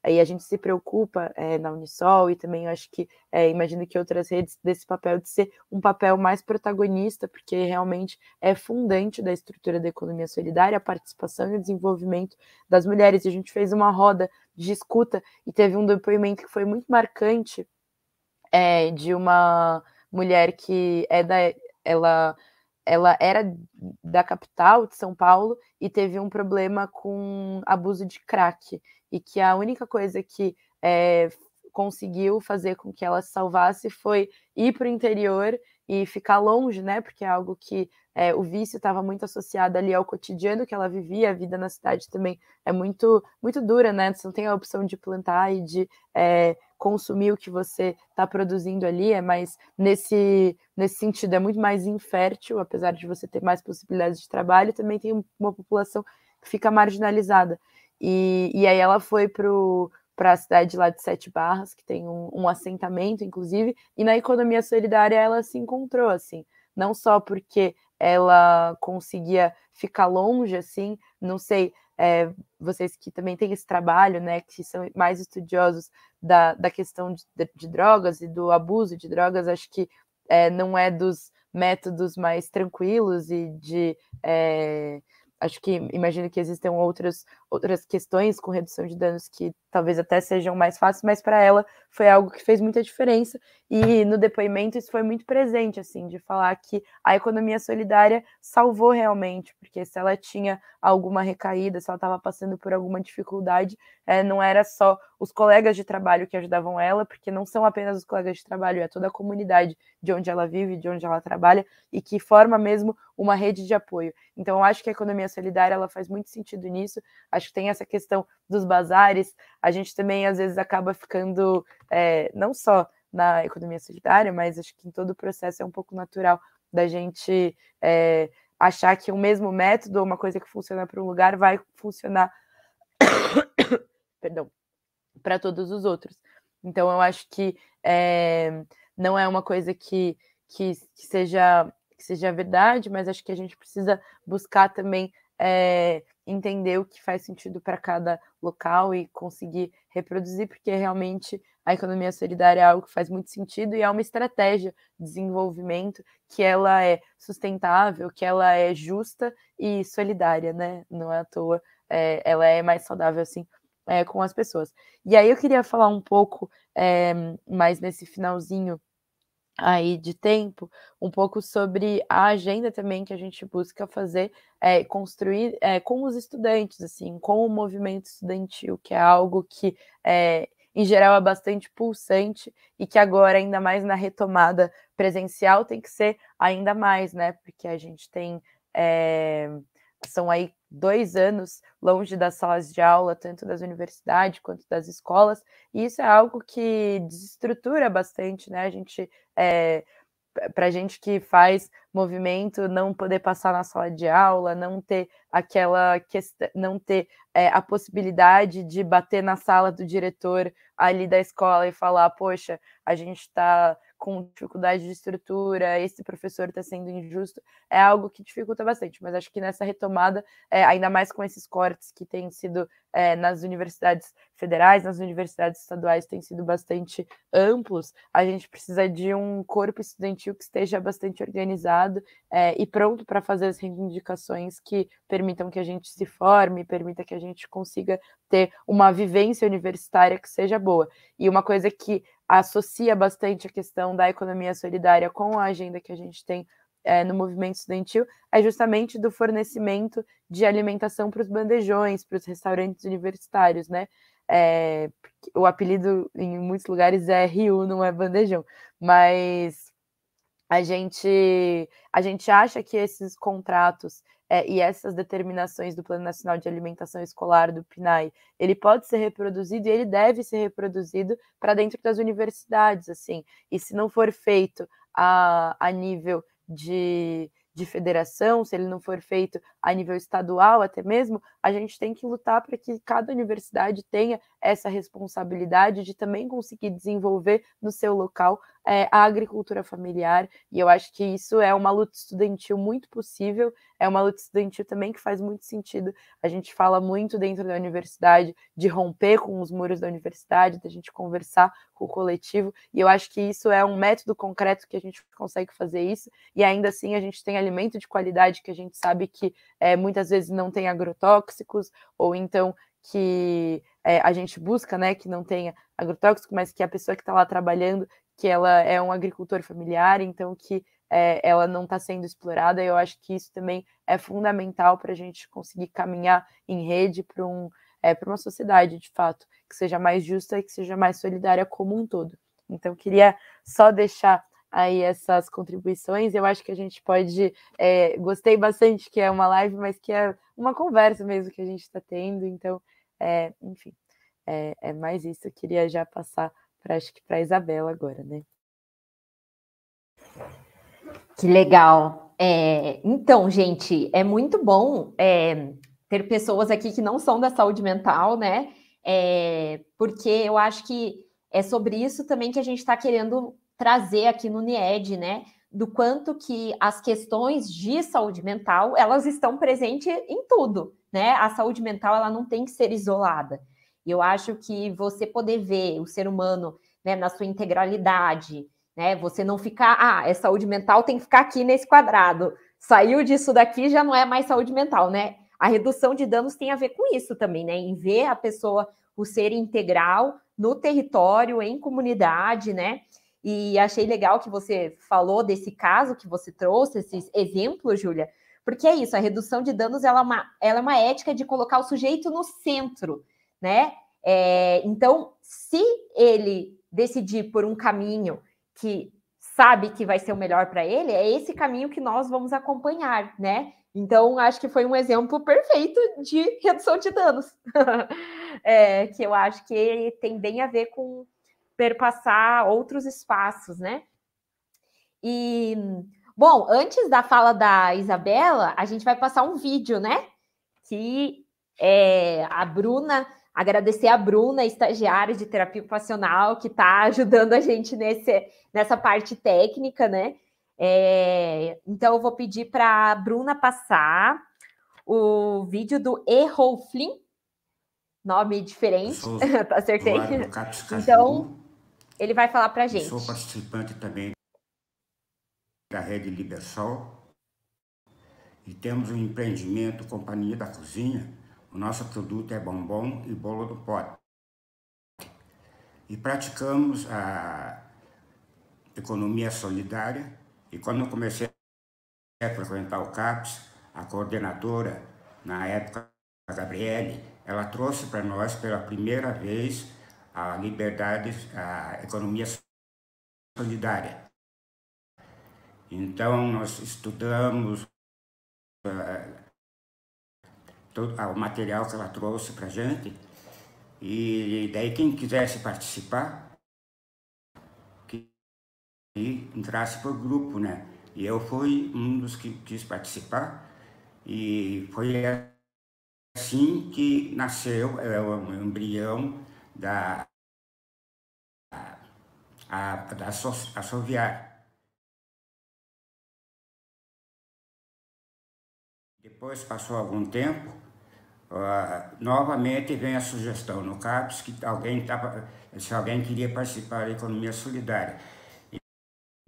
Aí a gente se preocupa na Unisol, e também eu acho que imagino que outras redes, desse papel de ser um papel mais protagonista, porque realmente é fundante da estrutura da economia solidária a participação e o desenvolvimento das mulheres. E a gente fez uma roda de escuta e teve um depoimento que foi muito marcante, de uma mulher que ela era da capital de São Paulo e teve um problema com abuso de crack, e que a única coisa que conseguiu fazer com que ela se salvasse foi ir para o interior e ficar longe, né? Porque é algo que o vício estava muito associado ali ao cotidiano que ela vivia. A vida na cidade também é muito, muito dura, né? Você não tem a opção de plantar e de consumir o que você está produzindo ali, mas nesse sentido é muito mais infértil, apesar de você ter mais possibilidades de trabalho. Também tem uma população que fica marginalizada. E aí ela foi para a cidade lá de Sete Barras, que tem um assentamento, inclusive, e na economia solidária ela se encontrou, assim, não só porque ela conseguia ficar longe, assim, não sei, vocês que também têm esse trabalho, né, que são mais estudiosos da questão de drogas e do abuso de drogas, acho que não é dos métodos mais tranquilos e acho que imagino que existem outras questões com redução de danos que talvez até sejam mais fáceis, mas para ela foi algo que fez muita diferença. E no depoimento isso foi muito presente, assim, de falar que a economia solidária salvou realmente, porque se ela tinha alguma recaída, se ela estava passando por alguma dificuldade, não era só os colegas de trabalho que ajudavam ela, porque não são apenas os colegas de trabalho, é toda a comunidade de onde ela vive, de onde ela trabalha, e que forma mesmo uma rede de apoio. Então, eu acho que a economia solidária ela faz muito sentido nisso. Acho que tem essa questão dos bazares. A gente também, às vezes, acaba ficando, não só na economia solidária, mas acho que em todo o processo é um pouco natural da gente achar que o mesmo método, ou uma coisa que funciona para um lugar, vai funcionar perdão, para todos os outros. Então, eu acho que não é uma coisa que seja verdade, mas acho que a gente precisa buscar também entender o que faz sentido para cada local e conseguir reproduzir, porque realmente a economia solidária é algo que faz muito sentido e é uma estratégia de desenvolvimento que ela é sustentável, que ela é justa e solidária, né? Não é à toa, ela é mais saudável assim com as pessoas. E aí eu queria falar um pouco mais nesse finalzinho aí de tempo, um pouco sobre a agenda também que a gente busca fazer, construir com os estudantes, assim, com o movimento estudantil, que é algo que, em geral, é bastante pulsante e que agora, ainda mais na retomada presencial, tem que ser ainda mais, né? Porque a gente tem... são aí 2 anos longe das salas de aula, tanto das universidades quanto das escolas, e isso é algo que desestrutura bastante, né? A gente, para a gente que faz movimento, não poder passar na sala de aula, não ter aquela questão, não ter a possibilidade de bater na sala do diretor ali da escola e falar, poxa, a gente está com dificuldade de estrutura, esse professor está sendo injusto, é algo que dificulta bastante, mas acho que nessa retomada, ainda mais com esses cortes que têm sido nas universidades federais, nas universidades estaduais, têm sido bastante amplos, a gente precisa de um corpo estudantil que esteja bastante organizado e pronto para fazer as reivindicações que permitam que a gente se forme, permita que a gente consiga ter uma vivência universitária que seja boa. E uma coisa que associa bastante a questão da economia solidária com a agenda que a gente tem no movimento estudantil é justamente do fornecimento de alimentação para os bandejões, para os restaurantes universitários, né? O apelido em muitos lugares é RU, não é bandejão, mas a gente acha que esses contratos e essas determinações do Plano Nacional de Alimentação Escolar, do PNAE, ele pode ser reproduzido e ele deve ser reproduzido para dentro das universidades, assim. E se não for feito a nível de federação, se ele não for feito a nível estadual até mesmo, a gente tem que lutar para que cada universidade tenha essa responsabilidade de também conseguir desenvolver no seu local a agricultura familiar, e eu acho que isso é uma luta estudantil muito possível, é uma luta estudantil também que faz muito sentido. A gente fala muito dentro da universidade de romper com os muros da universidade, da gente conversar com o coletivo, e eu acho que isso é um método concreto que a gente consegue fazer isso, e ainda assim a gente tem alimento de qualidade que a gente sabe que muitas vezes não tem agrotóxicos, ou então que a gente busca, né, que não tenha agrotóxico, mas que a pessoa que está lá trabalhando, que ela é um agricultor familiar, então que ela não está sendo explorada. Eu acho que isso também é fundamental para a gente conseguir caminhar em rede para uma sociedade, de fato, que seja mais justa e que seja mais solidária como um todo. Então, queria só deixar aí essas contribuições. Eu acho que a gente pode... gostei bastante que é uma live, mas que é uma conversa mesmo que a gente está tendo. Então, enfim, é mais isso. Eu queria já passar acho que para a Isabela agora, né? Que legal. Então, gente, é muito bom ter pessoas aqui que não são da saúde mental, né? Porque eu acho que é sobre isso também que a gente está querendo trazer aqui no NIED, né? Do quanto que as questões de saúde mental, elas estão presentes em tudo, né? A saúde mental, ela não tem que ser isolada. E eu acho que você poder ver o ser humano, né, na sua integralidade, né? Você não ficar, é saúde mental, tem que ficar aqui nesse quadrado. Saiu disso daqui, já não é mais saúde mental, né? A redução de danos tem a ver com isso também, né? Em ver a pessoa, o ser integral no território, em comunidade, né? E achei legal que você falou desse caso que você trouxe, esses exemplos, Júlia, porque é isso, a redução de danos ela é uma ética de colocar o sujeito no centro, né? Então, se ele decidir por um caminho que sabe que vai ser o melhor para ele, é esse caminho que nós vamos acompanhar, né? Então, acho que foi um exemplo perfeito de redução de danos, que eu acho que tem bem a ver com perpassar outros espaços, né? E, bom, antes da fala da Isabela, a gente vai passar um vídeo, né? Que a Bruna, agradecer a Bruna, estagiária de terapia ocupacional, que está ajudando a gente nessa parte técnica, né? Então, eu vou pedir para a Bruna passar o vídeo do Errolflin, nome diferente, acertei. Então, ele vai falar para a gente. Sou participante também da Rede Libersol e temos um empreendimento Companhia da Cozinha. O nosso produto é bombom e bolo do pote. E praticamos a economia solidária. E quando eu comecei a frequentar o CAPS, a coordenadora, na época, a Gabriele, ela trouxe para nós pela primeira vez a liberdade, a economia solidária. Então, nós estudamos todo o material que ela trouxe para a gente, e daí quem quisesse participar, que entrasse por grupo, né? E eu fui um dos que quis participar, e foi assim que nasceu o embrião da Assoviar. Depois passou algum tempo, novamente vem a sugestão no CAPS que se alguém queria participar da economia solidária. E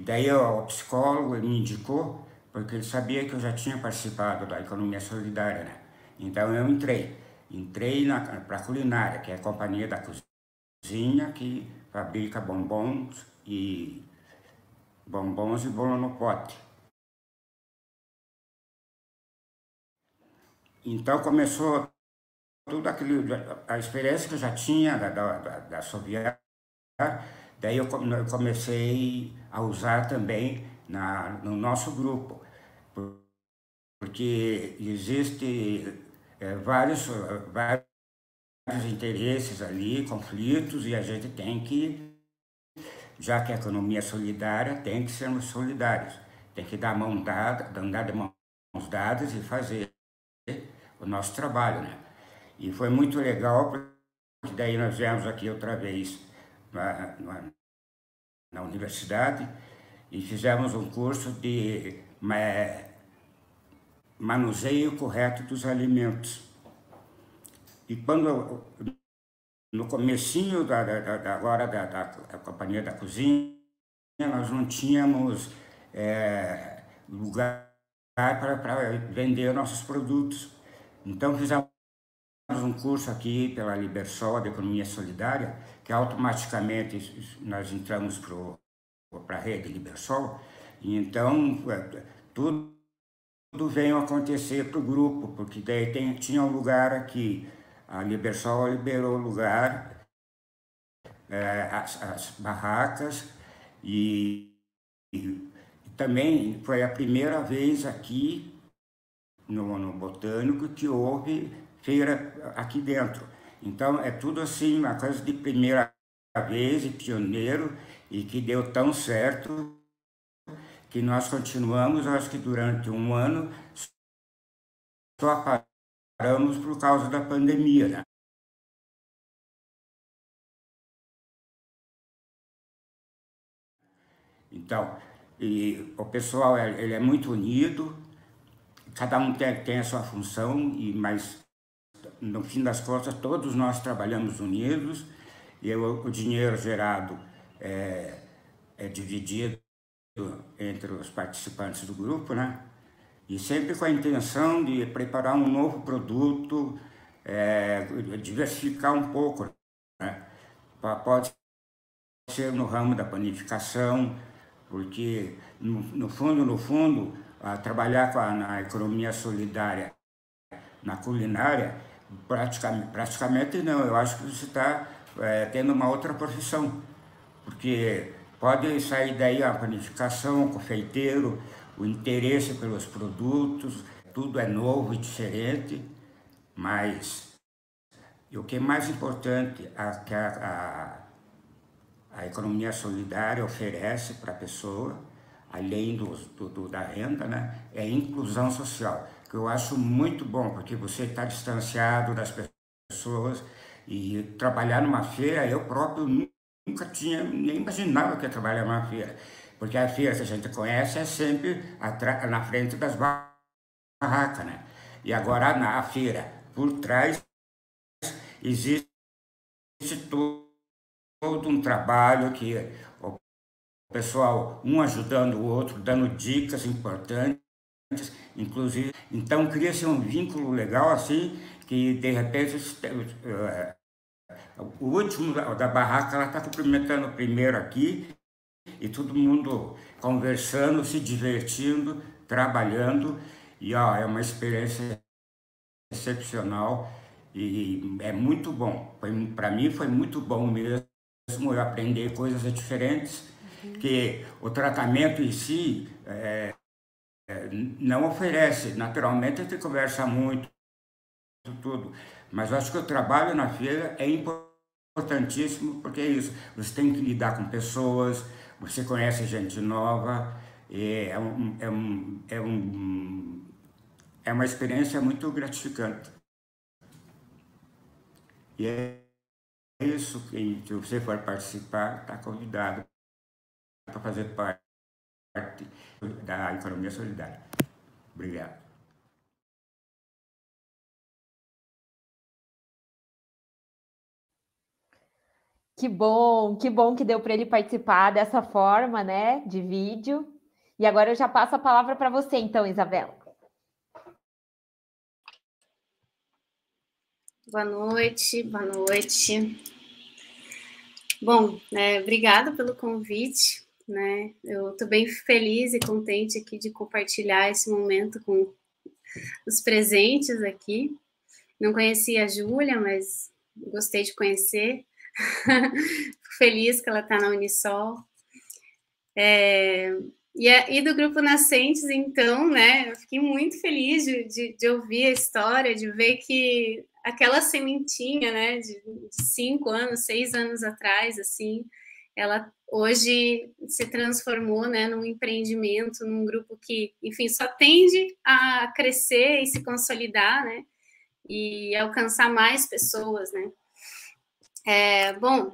daí o psicólogo me indicou, porque ele sabia que eu já tinha participado da economia solidária, né? Então eu entrei para a culinária, que é a Companhia da Cozinha, que fabrica bombons e bolo no pote. Então começou tudo aquilo, a experiência que eu já tinha da Soviar, daí eu comecei a usar também no nosso grupo, porque existe vários interesses ali, conflitos, e a gente tem que, já que a economia é solidária, tem que sermos solidários, tem que dar andar de mãos dadas e fazer o nosso trabalho, né? E foi muito legal, porque daí nós viemos aqui outra vez na universidade e fizemos um curso de manuseio correto dos alimentos. E quando, no comecinho agora da Companhia da Cozinha, nós não tínhamos lugar para vender nossos produtos. Então fizemos um curso aqui pela Libersol, de Economia Solidária, que automaticamente nós entramos para a rede Libersol, e então tudo veio acontecer para o grupo, porque daí tinha um lugar aqui, a Libersol liberou o lugar, as barracas, e também foi a primeira vez aqui no Botânico que houve feira aqui dentro. Então é tudo assim, uma coisa de primeira vez e pioneiro, e que deu tão certo que nós continuamos, acho que durante um ano, só paramos por causa da pandemia, né? Então, e o pessoal ele é muito unido, cada um tem a sua função, mas no fim das contas todos nós trabalhamos unidos, e o dinheiro gerado é dividido entre os participantes do grupo, né? E sempre com a intenção de preparar um novo produto, diversificar um pouco, né? Pode ser no ramo da panificação, porque no fundo, trabalhar na economia solidária, na culinária, praticamente não. Eu acho que você está tendo uma outra profissão, porque pode sair daí a panificação, o confeiteiro, o interesse pelos produtos, tudo é novo e diferente, mas o que é mais importante que a economia solidária oferece para a pessoa, além da renda, né, é a inclusão social, que eu acho muito bom, porque você está distanciado das pessoas, e trabalhar numa feira, eu próprio nunca tinha, nem imaginava que ia trabalhar numa feira, porque a feira que a gente conhece é sempre na frente das barracas, né? E agora na feira, por trás, existe todo um trabalho que o pessoal, um ajudando o outro, dando dicas importantes, inclusive. Então cria-se um vínculo legal assim, que de repente o último da barraca ela está cumprimentando o primeiro aqui, e todo mundo conversando, se divertindo, trabalhando, e é uma experiência excepcional e é muito bom. Para mim foi muito bom mesmo eu aprender coisas diferentes, que o tratamento em si não oferece. Naturalmente a gente conversa muito, tudo, mas eu acho que o trabalho na feira é importantíssimo, porque é isso, você tem que lidar com pessoas, você conhece gente nova, é uma experiência muito gratificante. E é isso, que se você for participar, está convidado para fazer parte da economia solidária. Obrigado. Que bom que deu para ele participar dessa forma, né, de vídeo. E agora eu já passo a palavra para você, então, Isabela. Boa noite, boa noite. Bom, obrigada pelo convite, né? Eu estou bem feliz e contente aqui de compartilhar esse momento com os presentes aqui. Não conhecia a Júlia, mas gostei de conhecer. Fico feliz que ela está na Unisol. E do Grupo Nascentes, então, né? Eu fiquei muito feliz de ouvir a história, de ver que aquela sementinha, né, de 5 anos, 6 anos atrás, assim, ela hoje se transformou, né, num empreendimento, num grupo que, enfim, só tende a crescer e se consolidar, né, e alcançar mais pessoas, né. Bom,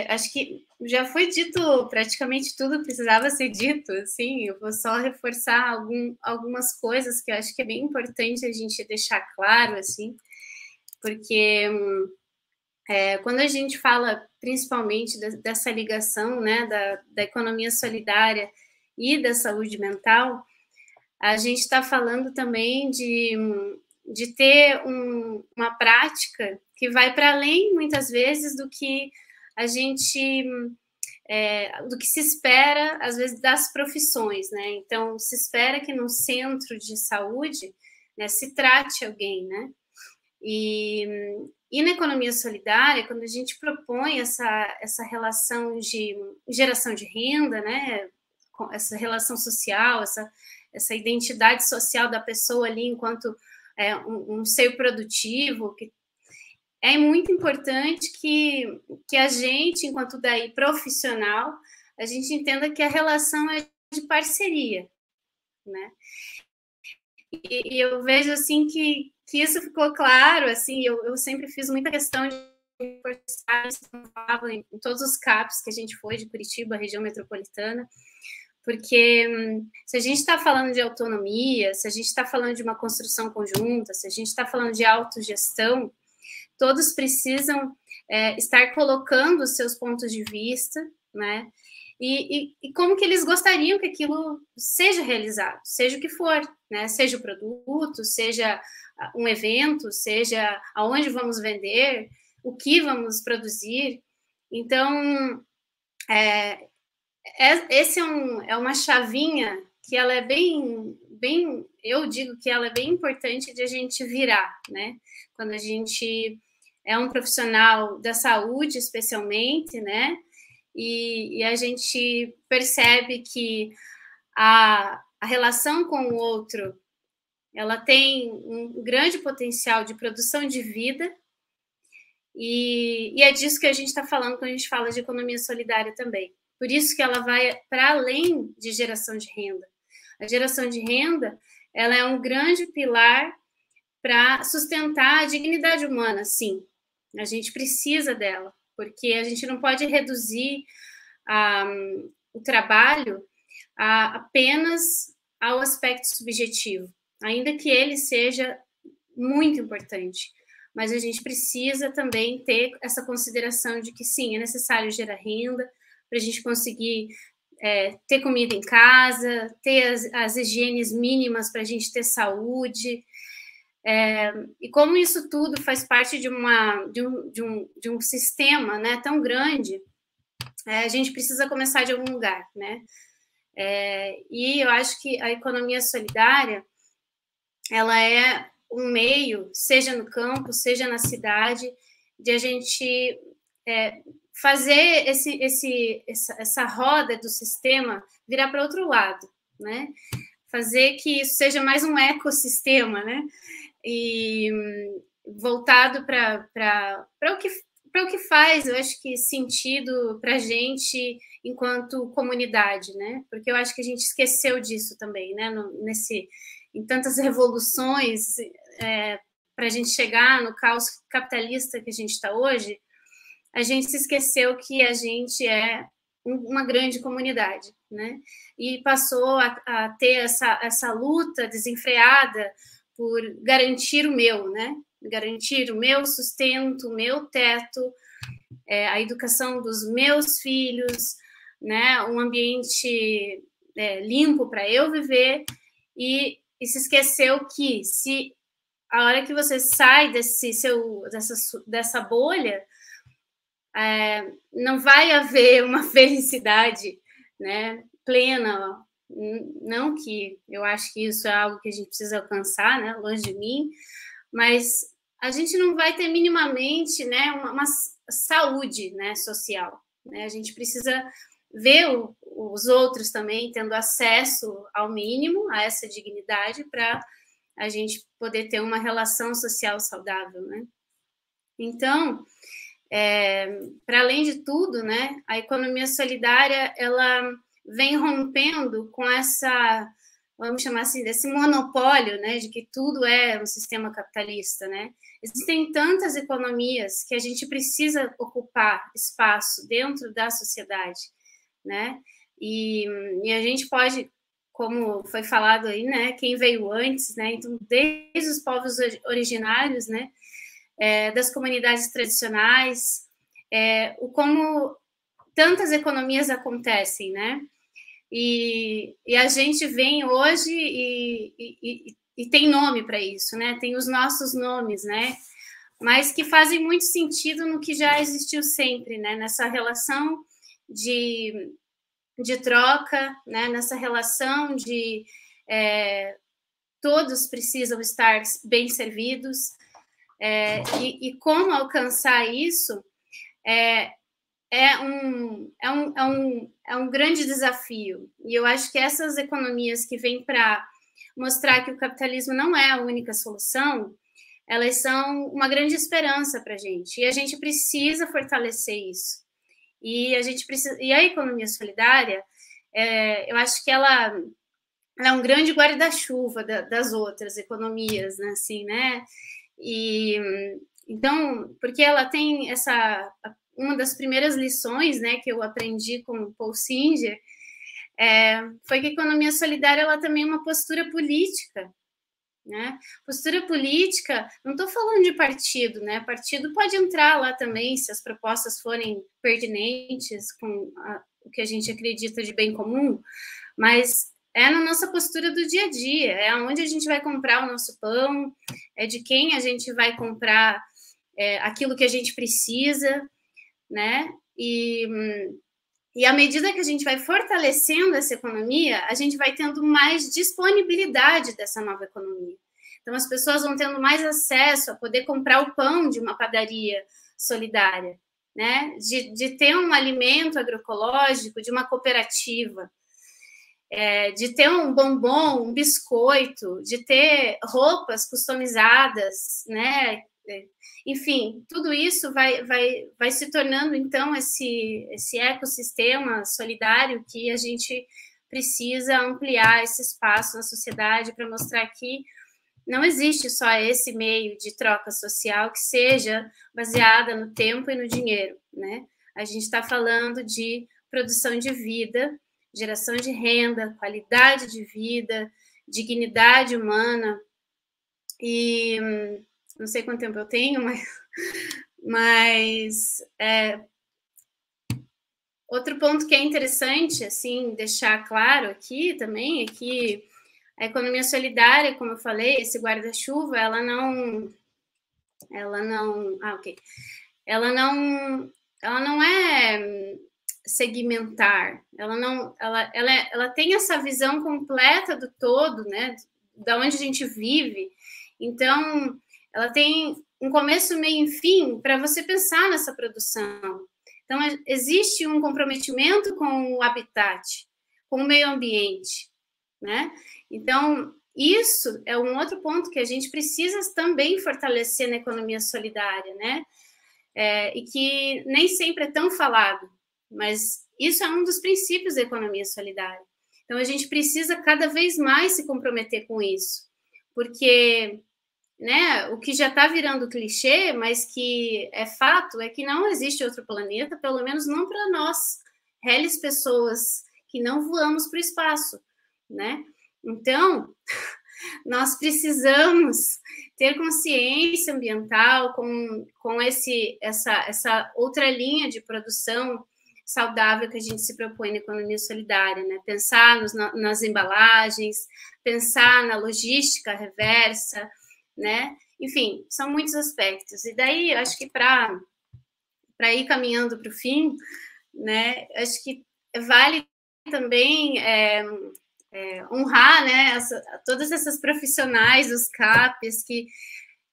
acho que já foi dito praticamente tudo que precisava ser dito, assim, eu vou só reforçar algumas coisas que eu acho que é bem importante a gente deixar claro, assim, porque quando a gente fala principalmente dessa ligação, né, da economia solidária e da saúde mental, a gente está falando também de ter uma prática que vai para além, muitas vezes, do que a gente, do que se espera, às vezes, das profissões, né? Então, se espera que no centro de saúde, né, se trate alguém, né? E na economia solidária, quando a gente propõe essa relação de geração de renda, né, essa relação social, essa identidade social da pessoa ali enquanto um ser produtivo, que é muito importante que a gente, enquanto daí profissional, a gente entenda que a relação é de parceria, né? E eu vejo assim que isso ficou claro, assim, eu sempre fiz muita questão de reforçar isso em todos os CAPs que a gente foi de Curitiba, região metropolitana, porque se a gente está falando de autonomia, se a gente está falando de uma construção conjunta, se a gente está falando de autogestão, todos precisam estar colocando os seus pontos de vista, né? E como que eles gostariam que aquilo seja realizado, seja o que for, né? Seja o produto, seja um evento, seja aonde vamos vender, o que vamos produzir. Então, esse é uma chavinha que ela é bem, eu digo que ela é bem importante de a gente virar, né? Quando a gente é um profissional da saúde, especialmente, né? E a gente percebe que a relação com o outro, ela tem um grande potencial de produção de vida, e é disso que a gente está falando quando a gente fala de economia solidária também. Por isso que ela vai para além de geração de renda. A geração de renda, ela é um grande pilar para sustentar a dignidade humana, sim. A gente precisa dela, porque a gente não pode reduzir o trabalho apenas ao aspecto subjetivo, ainda que ele seja muito importante. Mas a gente precisa também ter essa consideração de que, sim, é necessário gerar renda para a gente conseguir ter comida em casa, ter as higienes mínimas para a gente ter saúde. E como isso tudo faz parte de um sistema, né, tão grande, a gente precisa começar de algum lugar, né? E eu acho que a economia solidária, ela é um meio, seja no campo, seja na cidade, de a gente fazer essa roda do sistema virar para outro lado, né? Fazer que isso seja mais um ecossistema, né? E voltado para o que faz, eu acho que sentido para a gente enquanto comunidade, né? Porque eu acho que a gente esqueceu disso também, né? Em tantas revoluções, para a gente chegar no caos capitalista que a gente está hoje, a gente se esqueceu que a gente é uma grande comunidade, né? E passou a ter essa luta desenfreada por garantir o meu, né? Garantir o meu sustento, o meu teto, a educação dos meus filhos, né? Um ambiente limpo para eu viver, e se esqueceu que se a hora que você sai dessa bolha, não vai haver uma felicidade, né, plena. Não que eu acho que isso é algo que a gente precisa alcançar, né, longe de mim, mas a gente não vai ter minimamente, né, uma saúde, né, social, né? A gente precisa ver os outros também tendo acesso ao mínimo, a essa dignidade, para a gente poder ter uma relação social saudável, né? Então, para além de tudo, né, a economia solidária, ela vem rompendo com essa vamos chamar assim, desse monopólio, né, de que tudo é um sistema capitalista, né? Existem tantas economias que a gente precisa ocupar espaço dentro da sociedade, né? E a gente pode, como foi falado aí, né, quem veio antes, né? Então, desde os povos originários, né, das comunidades tradicionais, como tantas economias acontecem, né? E a gente vem hoje e tem nome para isso, né? Tem os nossos nomes, né? Mas que fazem muito sentido no que já existiu sempre, né? Nessa relação de troca, né? Nessa relação de todos precisam estar bem servidos, e como alcançar isso é um grande desafio. E eu acho que essas economias que vêm para mostrar que o capitalismo não é a única solução, elas são uma grande esperança para a gente. E a gente precisa fortalecer isso. E a economia solidária, eu acho que ela é um grande guarda-chuva das outras economias, né? Assim, né? Então, porque ela tem uma das primeiras lições, né, que eu aprendi com Paul Singer, foi que a economia solidária ela também é uma postura política, né? Postura política, não estou falando de partido, né? Partido pode entrar lá também se as propostas forem pertinentes com o que a gente acredita de bem comum, mas é na nossa postura do dia a dia, é onde a gente vai comprar o nosso pão, é de quem a gente vai comprar aquilo que a gente precisa, né? E à medida que a gente vai fortalecendo essa economia, a gente vai tendo mais disponibilidade dessa nova economia. Então, as pessoas vão tendo mais acesso a poder comprar o pão de uma padaria solidária, né? De ter um alimento agroecológico de uma cooperativa, de ter um bombom, um biscoito, de ter roupas customizadas, né? Enfim, tudo isso vai se tornando, então, esse ecossistema solidário que a gente precisa ampliar esse espaço na sociedade para mostrar que não existe só esse meio de troca social que seja baseada no tempo e no dinheiro, né? A gente está falando de produção de vida, geração de renda, qualidade de vida, dignidade humana. E não sei quanto tempo eu tenho, mas outro ponto que é interessante assim deixar claro aqui também é que a economia solidária, como eu falei, esse guarda-chuva, ela não é segmentar, ela tem essa visão completa do todo, né, da onde a gente vive. Então, ela tem um começo, meio e fim para você pensar nessa produção. Então, existe um comprometimento com o habitat, com o meio ambiente, né? Então, isso é um outro ponto que a gente precisa também fortalecer na economia solidária, né? E que nem sempre é tão falado, mas isso é um dos princípios da economia solidária. Então, a gente precisa cada vez mais se comprometer com isso, porque, né, o que já está virando clichê, mas que é fato, é que não existe outro planeta, pelo menos não para nós, réis pessoas que não voamos para o espaço, né? Então, nós precisamos ter consciência ambiental com essa outra linha de produção saudável que a gente se propõe na economia solidária, né? Pensar nas embalagens, pensar na logística reversa, né? Enfim, são muitos aspectos. E daí, acho que para ir caminhando para o fim, né? Acho que vale também honrar, né, todas essas profissionais dos CAPs que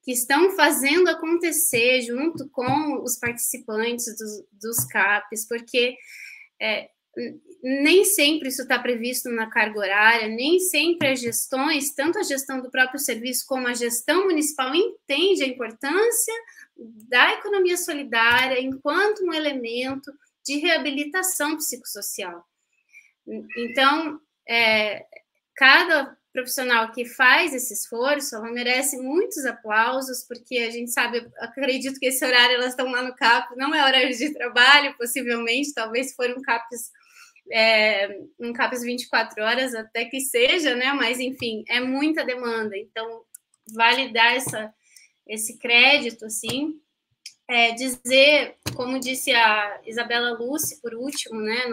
estão fazendo acontecer junto com os participantes dos CAPs, porque nem sempre isso está previsto na carga horária, nem sempre as gestões, tanto a gestão do próprio serviço como a gestão municipal, entende a importância da economia solidária enquanto um elemento de reabilitação psicossocial. Então, cada profissional que faz esse esforço, ela merece muitos aplausos, porque a gente sabe, acredito que esse horário elas estão lá no CAP, não é horário de trabalho, possivelmente, talvez se for um CAPES 24 horas, até que seja, né? Mas, enfim, é muita demanda, então vale dar esse crédito, assim, dizer, como disse a Isabela Lúcia, por último, né,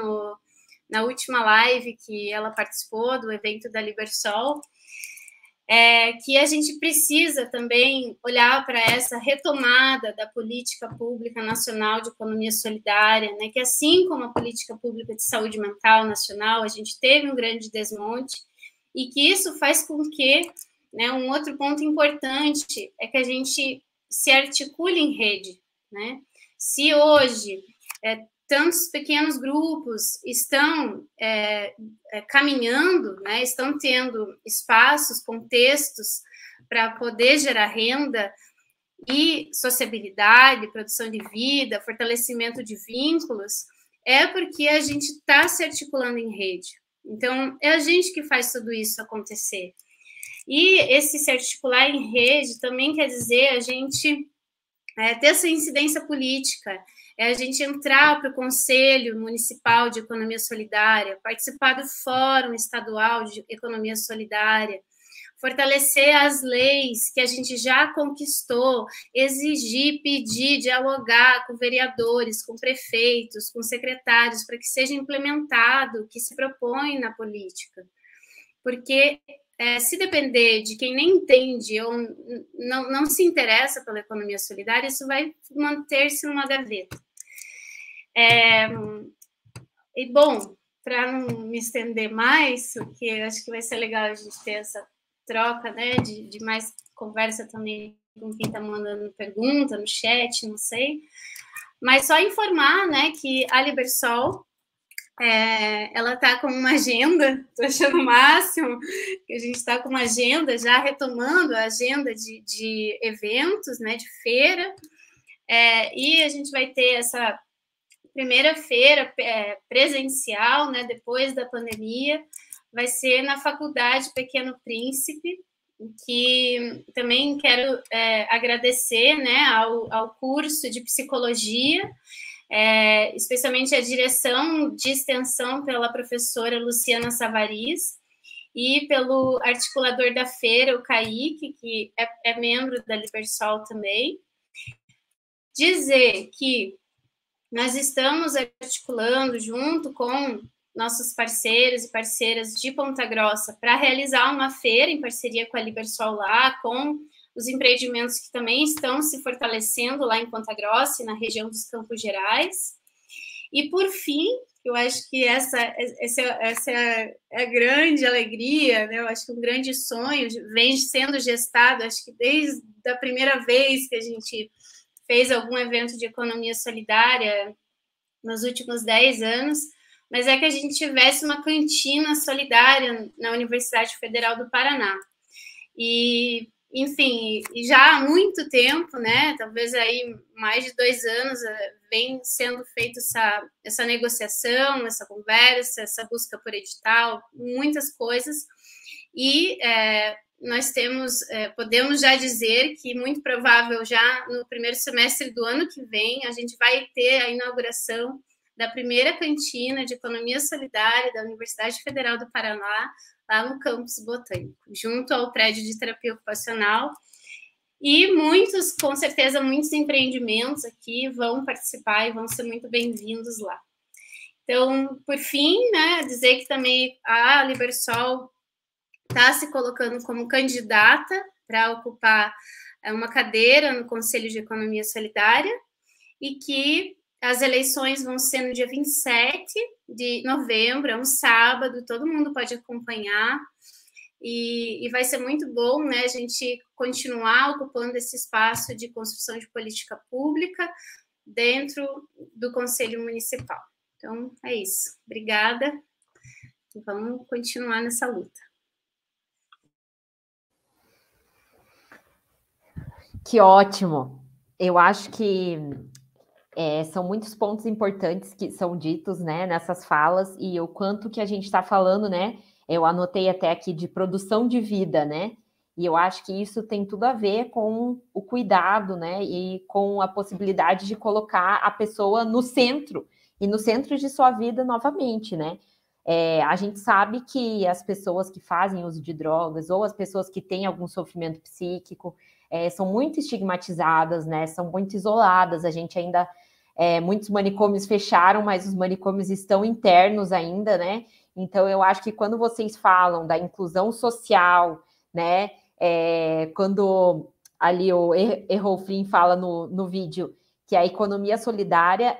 na última live que ela participou do evento da Libersol, que a gente precisa também olhar para essa retomada da política pública nacional de economia solidária, né, que assim como a política pública de saúde mental nacional, a gente teve um grande desmonte, e que isso faz com que, né, um outro ponto importante é que a gente se articule em rede, né? Se hoje tantos pequenos grupos estão caminhando, né, estão tendo espaços, contextos para poder gerar renda e sociabilidade, produção de vida, fortalecimento de vínculos, é porque a gente está se articulando em rede. Então, é a gente que faz tudo isso acontecer. E esse se articular em rede também quer dizer a gente ter essa incidência política, a gente entrar para o Conselho Municipal de Economia Solidária, participar do Fórum Estadual de Economia Solidária, fortalecer as leis que a gente já conquistou, exigir, pedir, dialogar com vereadores, com prefeitos, com secretários, para que seja implementado o que se propõe na política. Porque se depender de quem nem entende ou não se interessa pela economia solidária, isso vai manter-se numa gaveta. E, bom, para não me estender mais, porque eu acho que vai ser legal a gente ter essa troca, né, de mais conversa também com quem está mandando pergunta no chat, não sei, mas só informar, né, que a Libersol, ela está com uma agenda, estou achando o máximo, que a gente está com uma agenda, já retomando a agenda de eventos, né, de feira, e a gente vai ter essa primeira feira presencial, né, depois da pandemia, vai ser na Faculdade Pequeno Príncipe, que também quero agradecer, né, ao curso de psicologia, especialmente a direção de extensão pela professora Luciana Savariz e pelo articulador da feira, o Kaique, que é membro da Libersol também. Dizer que nós estamos articulando junto com nossos parceiros e parceiras de Ponta Grossa para realizar uma feira em parceria com a Libersol lá, com os empreendimentos que também estão se fortalecendo lá em Ponta Grossa e na região dos Campos Gerais. E, por fim, eu acho que essa é a grande alegria, né? Eu acho que um grande sonho vem sendo gestado, acho que desde a primeira vez que a gente fez algum evento de economia solidária nos últimos 10 anos, mas é que a gente tivesse uma cantina solidária na Universidade Federal do Paraná. E, enfim, já há muito tempo, né, talvez aí mais de 2 anos, vem sendo feita essa negociação, essa conversa, essa busca por edital, muitas coisas, e nós podemos já dizer que muito provável já no primeiro semestre do ano que vem a gente vai ter a inauguração da primeira cantina de economia solidária da Universidade Federal do Paraná, lá no campus botânico, junto ao prédio de terapia ocupacional. E com certeza, muitos empreendimentos aqui vão participar e vão ser muito bem-vindos lá. Então, por fim, né, dizer que também a Libersol está se colocando como candidata para ocupar uma cadeira no Conselho de Economia Solidária e que as eleições vão ser no dia 27 de novembro, é um sábado, todo mundo pode acompanhar e vai ser muito bom, né, a gente continuar ocupando esse espaço de construção de política pública dentro do Conselho Municipal. Então, é isso. Obrigada e vamos continuar nessa luta. Que ótimo! Eu acho que são muitos pontos importantes que são ditos, né, nessas falas, e o quanto que a gente está falando, né, Eu anotei até aqui de produção de vida, né? E eu acho que isso tem tudo a ver com o cuidado, né? E com a possibilidade de colocar a pessoa no centro, e no centro de sua vida novamente, né? A gente sabe que as pessoas que fazem uso de drogas, ou as pessoas que têm algum sofrimento psíquico, são muito estigmatizadas, né? São muito isoladas. A gente ainda... muitos manicômios fecharam, mas os manicômios estão internos ainda, né? Então, eu acho que quando vocês falam da inclusão social, né? Quando ali o Errolfrin fala no vídeo que a economia solidária,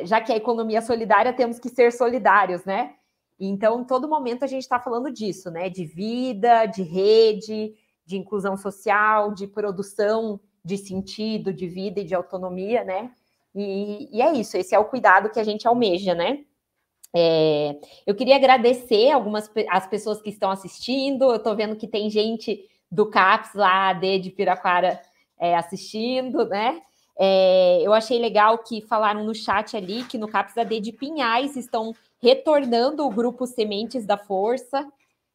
já que a economia solidária, temos que ser solidários, né? Então, em todo momento a gente está falando disso, né? De vida, de rede, de inclusão social, de produção de sentido, de vida e de autonomia, né? E é isso, esse é o cuidado que a gente almeja, né? Eu queria agradecer as pessoas que estão assistindo. Eu estou vendo que tem gente do CAPS lá, de Piraquara, assistindo, né? Eu achei legal que falaram no chat ali que no CAPS AD de Pinhais estão retornando o grupo Sementes da Força.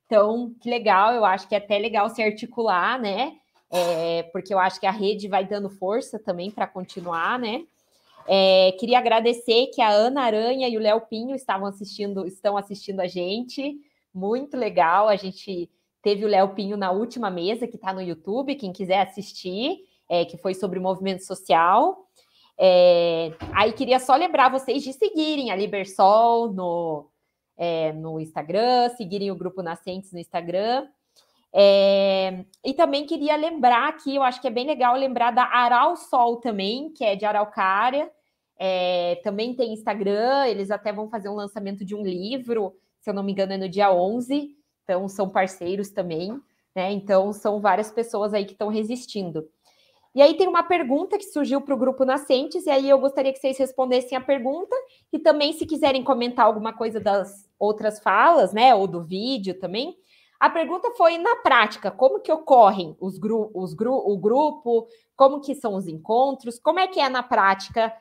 Então, que legal, eu acho que é até legal se articular, né? Porque eu acho que a rede vai dando força também para continuar, né? Queria agradecer que a Ana Aranha e o Léo Pinho estão assistindo a gente. Muito legal. A gente teve o Léo Pinho na última mesa, que está no YouTube, quem quiser assistir, que foi sobre movimento social. Aí queria só lembrar vocês de seguirem a Libersol no Instagram, seguirem o Grupo Nascentes no Instagram. E também queria lembrar aqui, eu acho que é bem legal lembrar da Aral Sol também, que é de Araucária. Também tem Instagram, eles até vão fazer um lançamento de um livro, se eu não me engano é no dia 11, então são parceiros também, né? Então são várias pessoas aí que estão resistindo. E aí tem uma pergunta que surgiu para o Grupo Nascentes, e aí eu gostaria que vocês respondessem a pergunta, e também se quiserem comentar alguma coisa das outras falas, né, ou do vídeo também. A pergunta foi, na prática, como que ocorrem o grupo, como que são os encontros, como é que é na prática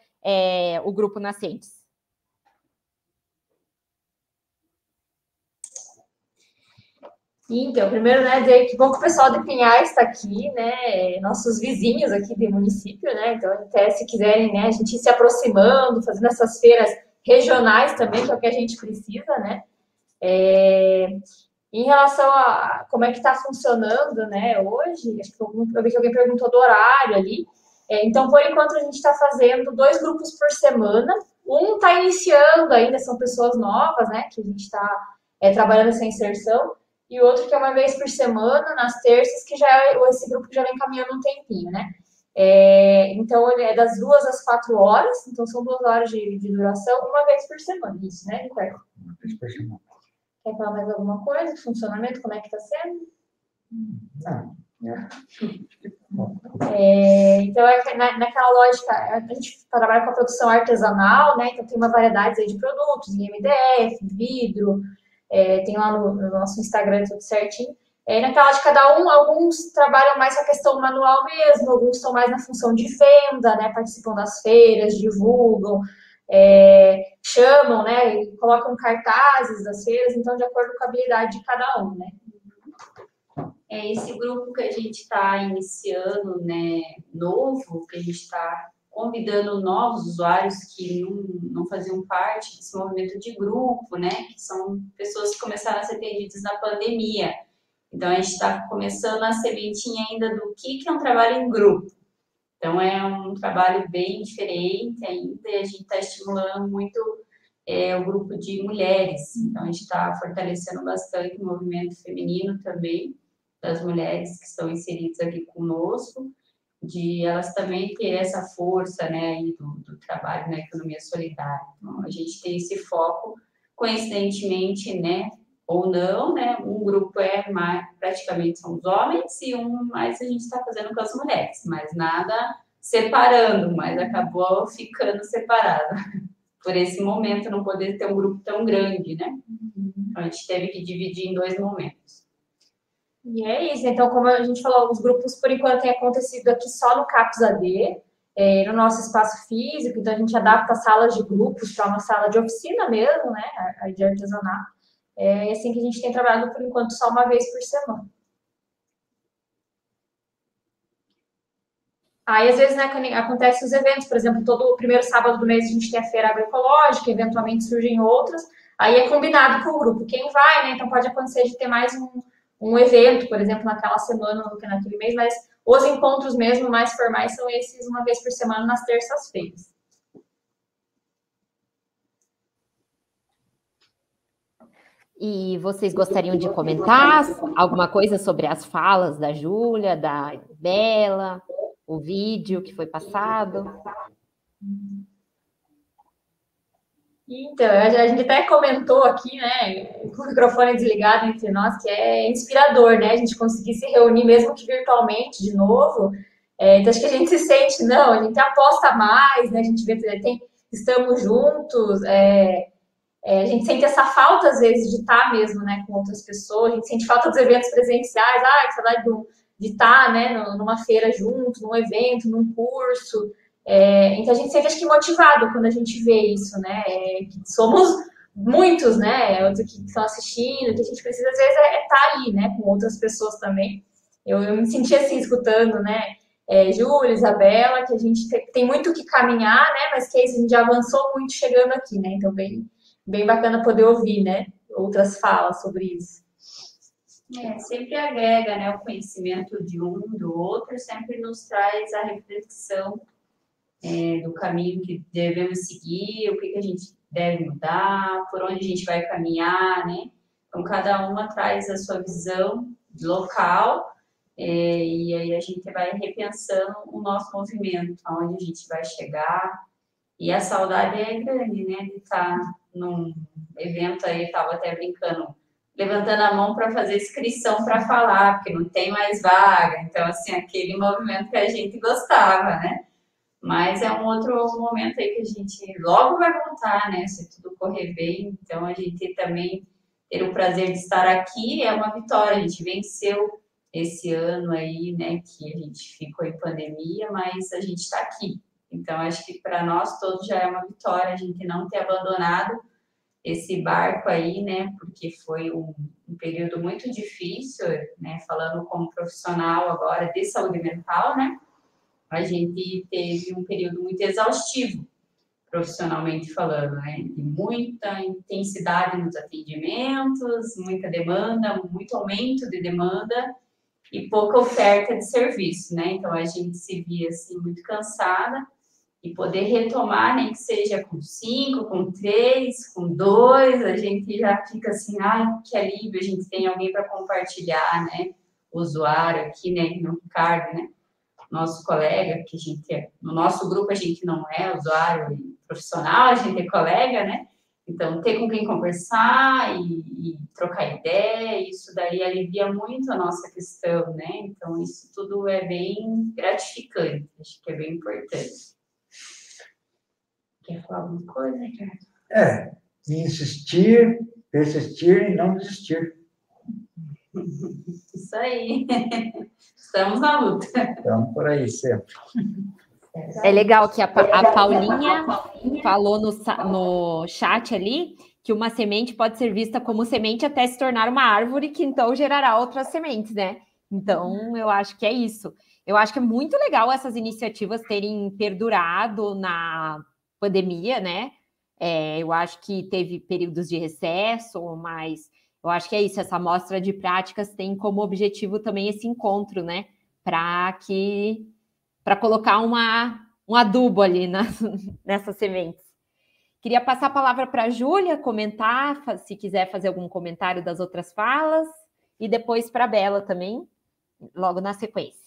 o Grupo Nascentes? Então, primeiro, né, dizer que bom que o pessoal de Pinhais está aqui, né, nossos vizinhos aqui do município, né, então até se quiserem, né, a gente ir se aproximando, fazendo essas feiras regionais também, que é o que a gente precisa, né. Em relação a como é que está funcionando, né, hoje, acho que eu vi que alguém perguntou do horário ali. Então, por enquanto, a gente está fazendo 2 grupos por semana. Um está iniciando ainda, são pessoas novas, né, que a gente está trabalhando essa inserção. E o outro que é uma vez por semana, nas terças, que esse grupo já vem caminhando um tempinho, né. Então, ele é das 2 às 4 horas, então são 2 horas de duração, uma vez por semana, isso, né, Ricardo? Uma vez por semana. Quer falar mais alguma coisa? Funcionamento, como é que está sendo? Não. Então, naquela lógica, a gente trabalha com a produção artesanal, né? Então, tem uma variedade aí de produtos, em MDF, vidro, tem lá no nosso Instagram tudo certinho. Naquela de cada um, alguns trabalham mais com a questão manual mesmo, alguns estão mais na função de venda, né? Participam das feiras, divulgam, chamam, né? E colocam cartazes das feiras, então, de acordo com a habilidade de cada um, né? Esse grupo que a gente está iniciando, né, novo, que a gente está convidando novos usuários que não faziam parte desse movimento de grupo, né, que são pessoas que começaram a ser atendidas na pandemia. Então, a gente está começando a sementinha ainda do que é um trabalho em grupo. Então, é um trabalho bem diferente ainda, e a gente está estimulando muito o grupo de mulheres. Então, a gente está fortalecendo bastante o movimento feminino também, das mulheres que estão inseridas aqui conosco, de elas também ter essa força, né, aí do trabalho na economia solidária. Então, a gente tem esse foco, coincidentemente, né, ou não, né, um grupo praticamente são os homens e mais a gente está fazendo com as mulheres, mas nada separando, mas acabou ficando separado, por esse momento não poder ter um grupo tão grande, né, então, a gente teve que dividir em 2 momentos. E é isso, então, como a gente falou, os grupos, por enquanto, têm acontecido aqui só no CAPS AD, no nosso espaço físico, então a gente adapta salas de grupos para uma sala de oficina mesmo, né, de artesanato. É assim que a gente tem trabalhado, por enquanto, só uma vez por semana. Aí, às vezes, né, acontecem os eventos, por exemplo, todo primeiro sábado do mês a gente tem a feira agroecológica, eventualmente surgem outras, aí é combinado com o grupo quem vai, né, então pode acontecer de ter mais um evento, por exemplo, naquela semana ou naquele mês, mas os encontros mesmo mais formais são esses uma vez por semana nas terças-feiras. E vocês gostariam de comentar alguma coisa sobre as falas da Júlia, da Bela, o vídeo que foi passado? Então, a gente até comentou aqui, né, com o microfone desligado entre nós, que é inspirador, né, a gente conseguir se reunir, mesmo que virtualmente, de novo. Então, acho que a gente se sente, não, a gente aposta mais, né, a gente vê, estamos juntos, a gente sente essa falta, às vezes, de estar mesmo, né, com outras pessoas, a gente sente falta dos eventos presenciais, que saudade de estar, né, numa feira junto, num evento, num curso. Então a gente sente, acho que, motivado quando a gente vê isso, né, que somos muitos, né, outros que estão assistindo, que a gente precisa, às vezes, estar ali, né, com outras pessoas também. Eu me senti assim, escutando, né, Júlia, Isabela, que a gente tem muito que caminhar, né, mas que a gente já avançou muito chegando aqui, né, então bem bacana poder ouvir, né, outras falas sobre isso. Sempre agrega, né, o conhecimento de um do outro, sempre nos traz a reflexão do caminho que devemos seguir, o que a gente deve mudar, por onde a gente vai caminhar, né? Então, cada uma traz a sua visão local e aí a gente vai repensando o nosso movimento, aonde a gente vai chegar. E a saudade é grande, né, de estar num evento aí, estava até brincando, levantando a mão para fazer inscrição para falar, porque não tem mais vaga. Então, assim, aquele movimento que a gente gostava, né? Mas é um outro momento aí que a gente logo vai voltar, né? Se tudo correr bem. Então, a gente também ter o prazer de estar aqui é uma vitória. A gente venceu esse ano aí, né? Que a gente ficou em pandemia, mas a gente está aqui. Então, acho que para nós todos já é uma vitória a gente não ter abandonado esse barco aí, né? Porque foi um período muito difícil, né? Falando como profissional agora de saúde mental, né? A gente teve um período muito exaustivo, profissionalmente falando, né? De muita intensidade nos atendimentos, muita demanda, muito aumento de demanda e pouca oferta de serviço, né? Então, a gente se via, assim, muito cansada e poder retomar, nem que seja com 5, com 3, com 2, a gente já fica assim, que alívio, a gente tem alguém para compartilhar, né? O usuário aqui, né? No Ricardo, né? Nosso colega, que a gente no nosso grupo a gente não é usuário profissional, a gente é colega, né? Então, ter com quem conversar e trocar ideia, isso daí alivia muito a nossa questão, né? Então, isso tudo é bem gratificante, acho que é bem importante. Quer falar alguma coisa, Ricardo? Insistir, persistir e não desistir. Isso aí. Estamos na luta. Estamos por aí sempre. É legal que a Paulinha falou no chat ali que uma semente pode ser vista como semente até se tornar uma árvore, que então gerará outras sementes, né? Então, eu acho que é isso. Eu acho que é muito legal essas iniciativas terem perdurado na pandemia, né? Eu acho que teve períodos de recesso, mas eu acho que é isso. Essa amostra de práticas tem como objetivo também esse encontro, né? Para colocar um adubo ali nessas sementes. Queria passar a palavra para a Júlia comentar, se quiser fazer algum comentário das outras falas, e depois para a Bela também, logo na sequência.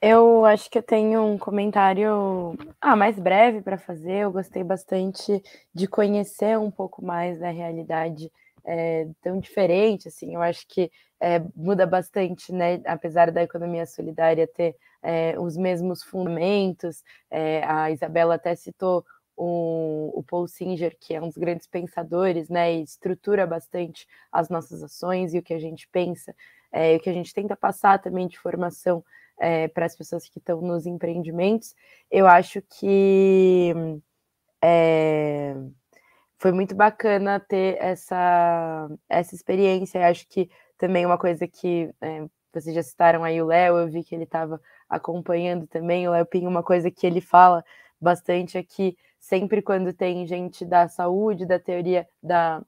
Eu acho que eu tenho um comentário mais breve para fazer. Eu gostei bastante de conhecer um pouco mais da realidade tão diferente, assim. Eu acho que muda bastante, né? Apesar da economia solidária ter os mesmos fundamentos. A Isabela até citou o Paul Singer, que é um dos grandes pensadores, né? E estrutura bastante as nossas ações e o que a gente pensa, o que a gente tenta passar também de formação para as pessoas que estão nos empreendimentos. Eu acho que foi muito bacana ter essa experiência. Eu acho que também uma coisa que vocês já citaram aí o Léo, eu vi que ele estava acompanhando também, o Léo Pinho, uma coisa que ele fala bastante é que sempre quando tem gente da saúde, da teoria, da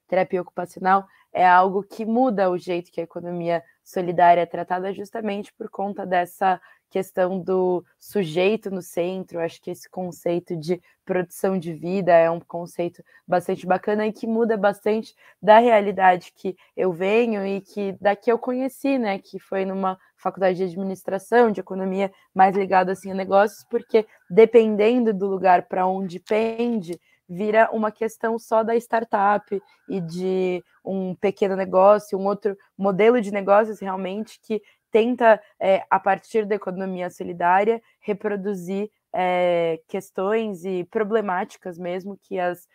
terapia ocupacional, é algo que muda o jeito que a economia solidária é tratada justamente por conta dessa questão do sujeito no centro. Acho que esse conceito de produção de vida é um conceito bastante bacana e que muda bastante da realidade que eu venho e que daqui eu conheci, né, que foi numa faculdade de administração, de economia, mais ligada assim a negócios, porque dependendo do lugar para onde pende, vira uma questão só da startup e de um pequeno negócio, um outro modelo de negócios realmente que tenta, a partir da economia solidária, reproduzir questões e problemáticas mesmo que as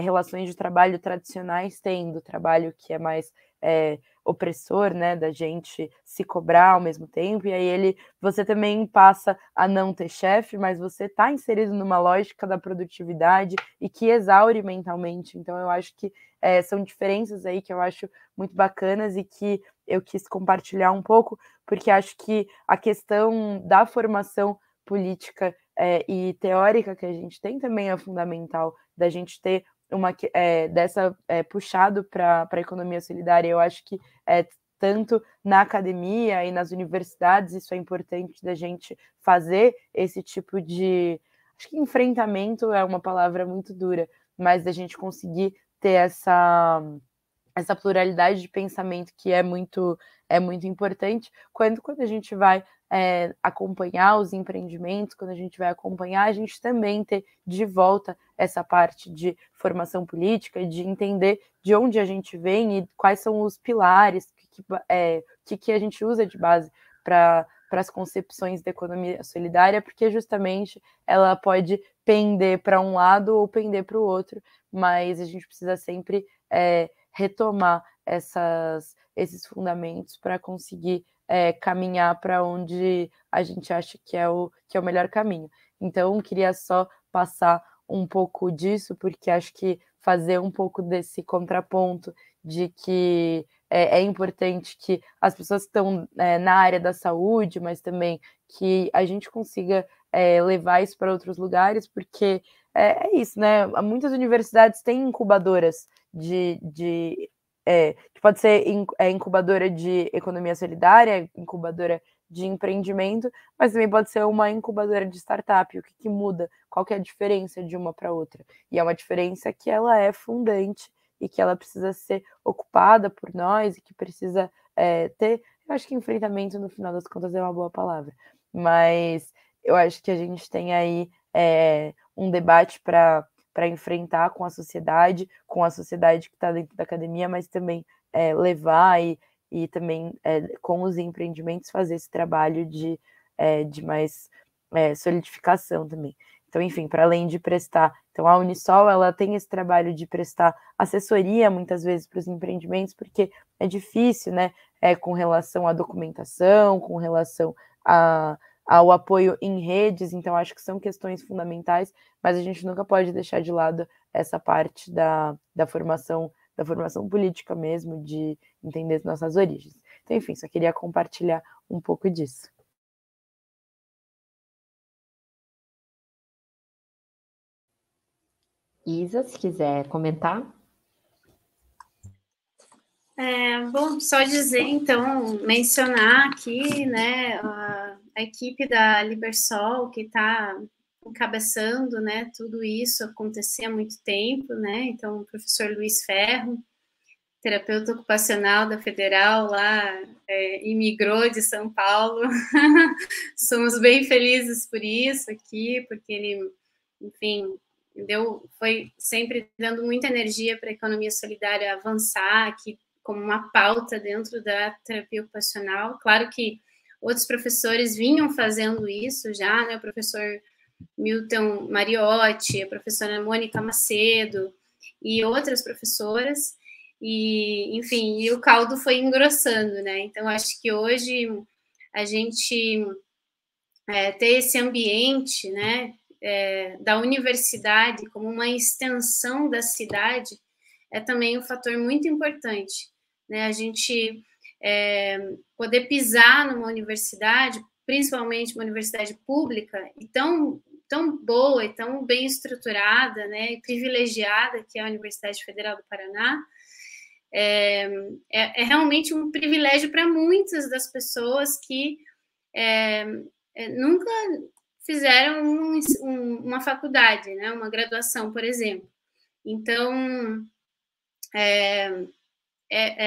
relações de trabalho tradicionais têm, do trabalho que é mais opressor, né, da gente se cobrar ao mesmo tempo, e aí você também passa a não ter chefe, mas você está inserido numa lógica da produtividade e que exaure mentalmente. Então eu acho que são diferenças aí que eu acho muito bacanas e que eu quis compartilhar um pouco, porque acho que a questão da formação política e teórica que a gente tem também é fundamental, da gente ter puxado para a economia solidária. Eu acho que tanto na academia e nas universidades isso é importante da gente fazer esse tipo de, acho que enfrentamento é uma palavra muito dura, mas da gente conseguir ter essa pluralidade de pensamento que é muito importante quando a gente vai acompanhar os empreendimentos, quando a gente vai acompanhar, a gente também ter de volta essa parte de formação política, de entender de onde a gente vem e quais são os pilares que a gente usa de base para as concepções da economia solidária, porque justamente ela pode pender para um lado ou pender para o outro, mas a gente precisa sempre retomar esses fundamentos para conseguir caminhar para onde a gente acha que é o melhor caminho. Então, queria só passar um pouco disso, porque acho que fazer um pouco desse contraponto de que é importante que as pessoas que estão na área da saúde, mas também que a gente consiga levar isso para outros lugares, porque é isso, né? Muitas universidades têm incubadoras que pode ser incubadora de economia solidária, incubadora de empreendimento, mas também pode ser uma incubadora de startup. O que muda? Qual que é a diferença de uma para outra? E é uma diferença que ela é fundante e que ela precisa ser ocupada por nós e que precisa ter, eu acho que enfrentamento, no final das contas, é uma boa palavra, mas eu acho que a gente tem aí um debate para enfrentar com a sociedade que está dentro da academia, mas também levar e também com os empreendimentos fazer esse trabalho de mais solidificação também. Então, enfim, para além de prestar... Então, a Unisol, ela tem esse trabalho de prestar assessoria, muitas vezes, para os empreendimentos, porque é difícil, né, com relação à documentação, com relação ao apoio em redes. Então, acho que são questões fundamentais, mas a gente nunca pode deixar de lado essa parte da formação política mesmo, de entender as nossas origens. Então, enfim, só queria compartilhar um pouco disso. Isa, se quiser comentar. Bom, só dizer, então, mencionar aqui, né, a equipe da Libersol, que está encabeçando, né, tudo isso acontecer há muito tempo, né, então, o professor Luiz Ferro, terapeuta ocupacional da Federal, lá, imigrou de São Paulo, somos bem felizes por isso aqui, porque ele, enfim, foi sempre dando muita energia para a economia solidária avançar aqui como uma pauta dentro da terapia ocupacional. Claro que outros professores vinham fazendo isso já, né? O professor Milton Mariotti, a professora Mônica Macedo e outras professoras, e, enfim, e o caldo foi engrossando, né? Então, acho que hoje a gente ter esse ambiente, né, da universidade como uma extensão da cidade é também um fator muito importante, né? A gente poder pisar numa universidade, principalmente uma universidade pública, e tão boa e tão bem estruturada, né, e privilegiada, que é a Universidade Federal do Paraná, é realmente um privilégio para muitas das pessoas que nunca fizeram uma faculdade, né, uma graduação, por exemplo. Então,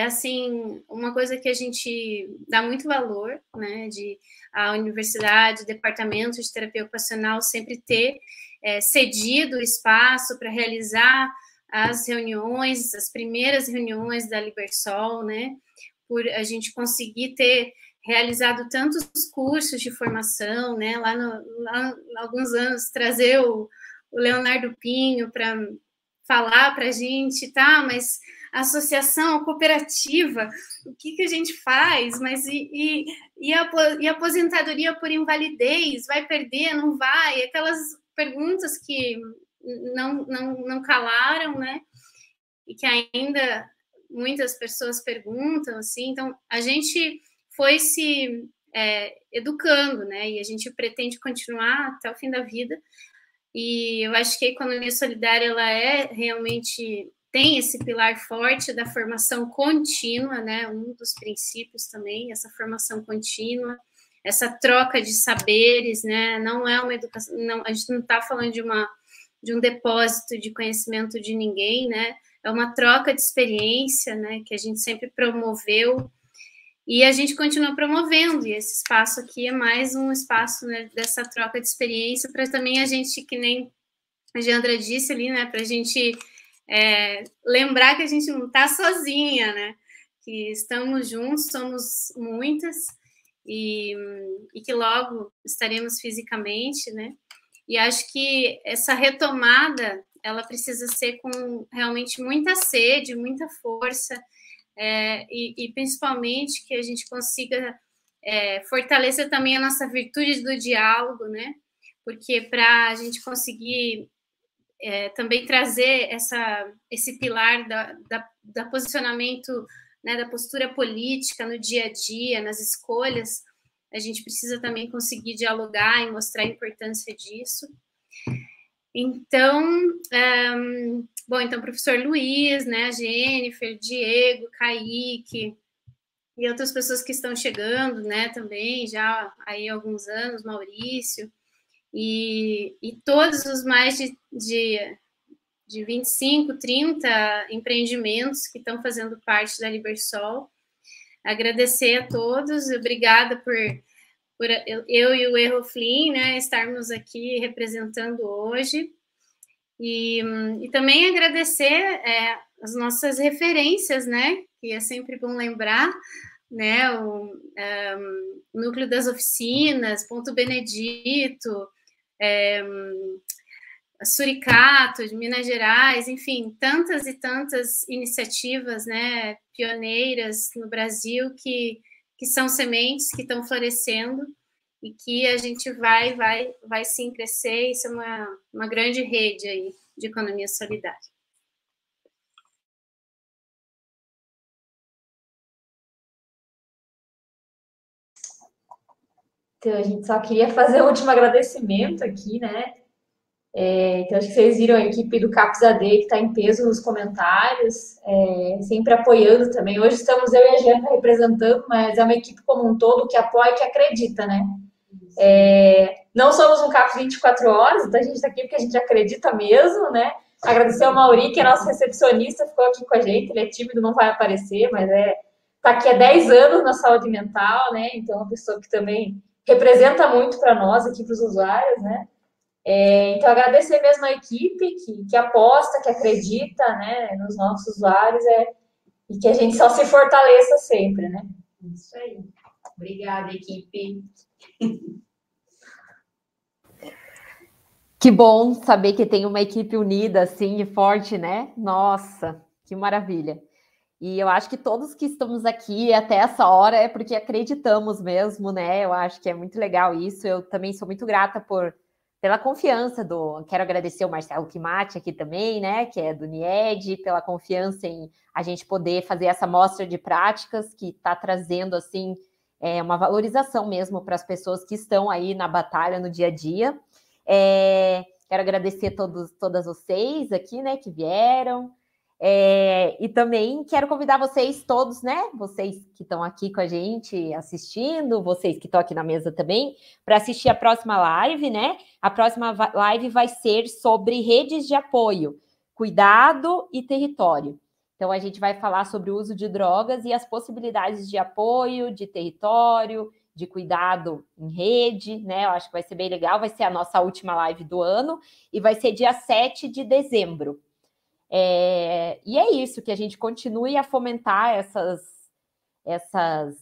assim, uma coisa que a gente dá muito valor, né, de a universidade, o departamento de terapia ocupacional sempre ter cedido o espaço para realizar as reuniões, as primeiras reuniões da Libersol, né, por a gente conseguir ter realizado tantos cursos de formação, né, lá há alguns anos, trazer o Leonardo Pinho para falar para a gente, tá, mas a associação, a cooperativa, o que a gente faz, mas e a aposentadoria por invalidez, vai perder, não vai? Aquelas perguntas que não calaram, né? E que ainda muitas pessoas perguntam, assim. Então, a gente foi se educando, né? E a gente pretende continuar até o fim da vida. E eu acho que a economia solidária, ela realmente tem esse pilar forte da formação contínua, né? Um dos princípios também, essa formação contínua, essa troca de saberes, né? Não é uma educação, não, a gente não está falando de um depósito de conhecimento de ninguém, né? É uma troca de experiência, né? Que a gente sempre promoveu e a gente continua promovendo, e esse espaço aqui é mais um espaço, né, dessa troca de experiência, para também a gente, que nem a Jandra disse ali, né, para a gente lembrar que a gente não está sozinha, né, que estamos juntos, somos muitas, e que logo estaremos fisicamente, né, e acho que essa retomada, ela precisa ser com realmente muita sede, muita força, e principalmente que a gente consiga fortalecer também a nossa virtude do diálogo, né? Porque para a gente conseguir também trazer esse pilar da posicionamento, né, da postura política no dia a dia, nas escolhas, a gente precisa também conseguir dialogar e mostrar a importância disso. Então, então, professor Luiz, né, a Jennifer, Diego, Kaique, e outras pessoas que estão chegando, né, também, já aí há alguns anos, Maurício, e todos os mais de 25, 30 empreendimentos que estão fazendo parte da Libersol. Agradecer a todos, obrigada por eu e o Erroflin, né, estarmos aqui representando hoje, e também agradecer as nossas referências, né, que é sempre bom lembrar, né, o Núcleo das Oficinas, Ponto Benedito, Suricato, de Minas Gerais, enfim, tantas e tantas iniciativas, né, pioneiras no Brasil que são sementes que estão florescendo e que a gente vai sim crescer. Isso é uma grande rede aí de economia solidária. Então, a gente só queria fazer o último agradecimento aqui, né? Então, acho que vocês viram a equipe do CAPS AD que está em peso nos comentários, sempre apoiando também. Hoje estamos eu e a Jana representando, mas é uma equipe como um todo que apoia e que acredita, né? Não somos um CAPS 24 horas, então a gente está aqui porque a gente acredita mesmo, né? Agradecer ao Mauri, que é nosso recepcionista, ficou aqui com a gente, ele é tímido, não vai aparecer, mas está aqui há 10 anos na saúde mental, né? Então, é uma pessoa que também representa muito para nós aqui, para os usuários, né? Então, agradecer mesmo a equipe que aposta, que acredita, né, nos nossos usuários, e que a gente só se fortaleça sempre, né? Isso aí. Obrigada, equipe. Que bom saber que tem uma equipe unida, assim, e forte, né? Nossa, que maravilha. E eu acho que todos que estamos aqui até essa hora é porque acreditamos mesmo, né? Eu acho que é muito legal isso. Eu também sou muito grata por pela confiança quero agradecer o Marcelo Kimati aqui também, né, que é do NIED, pela confiança em a gente poder fazer essa mostra de práticas que está trazendo, assim, uma valorização mesmo para as pessoas que estão aí na batalha no dia a dia. Quero agradecer todas vocês aqui, né, que vieram. E também quero convidar vocês todos, né? Vocês que estão aqui com a gente assistindo, vocês que estão aqui na mesa também, para assistir a próxima live, né? A próxima live vai ser sobre redes de apoio, cuidado e território. Então, a gente vai falar sobre o uso de drogas e as possibilidades de apoio, de território, de cuidado em rede, né? Eu acho que vai ser bem legal, vai ser a nossa última live do ano e vai ser dia 7 de dezembro. E é isso, que a gente continue a fomentar essas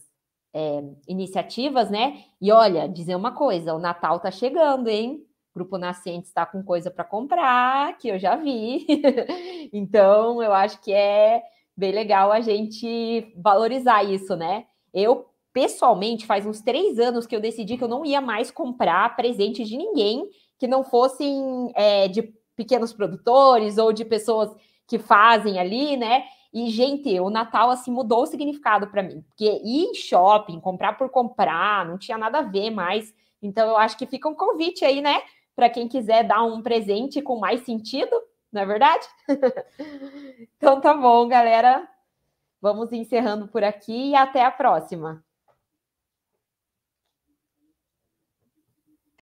iniciativas, né? E olha, dizer uma coisa, o Natal tá chegando, hein? O Grupo Nascente está com coisa para comprar, que eu já vi. Então, eu acho que é bem legal a gente valorizar isso, né? Eu, pessoalmente, faz uns 3 anos que eu decidi que eu não ia mais comprar presente de ninguém que não fossem de pequenos produtores ou de pessoas que fazem ali, né? E, gente, o Natal, assim, mudou o significado para mim. Porque ir em shopping, comprar por comprar, não tinha nada a ver mais. Então, eu acho que fica um convite aí, né? Para quem quiser dar um presente com mais sentido, não é verdade? Então, tá bom, galera. Vamos encerrando por aqui e até a próxima.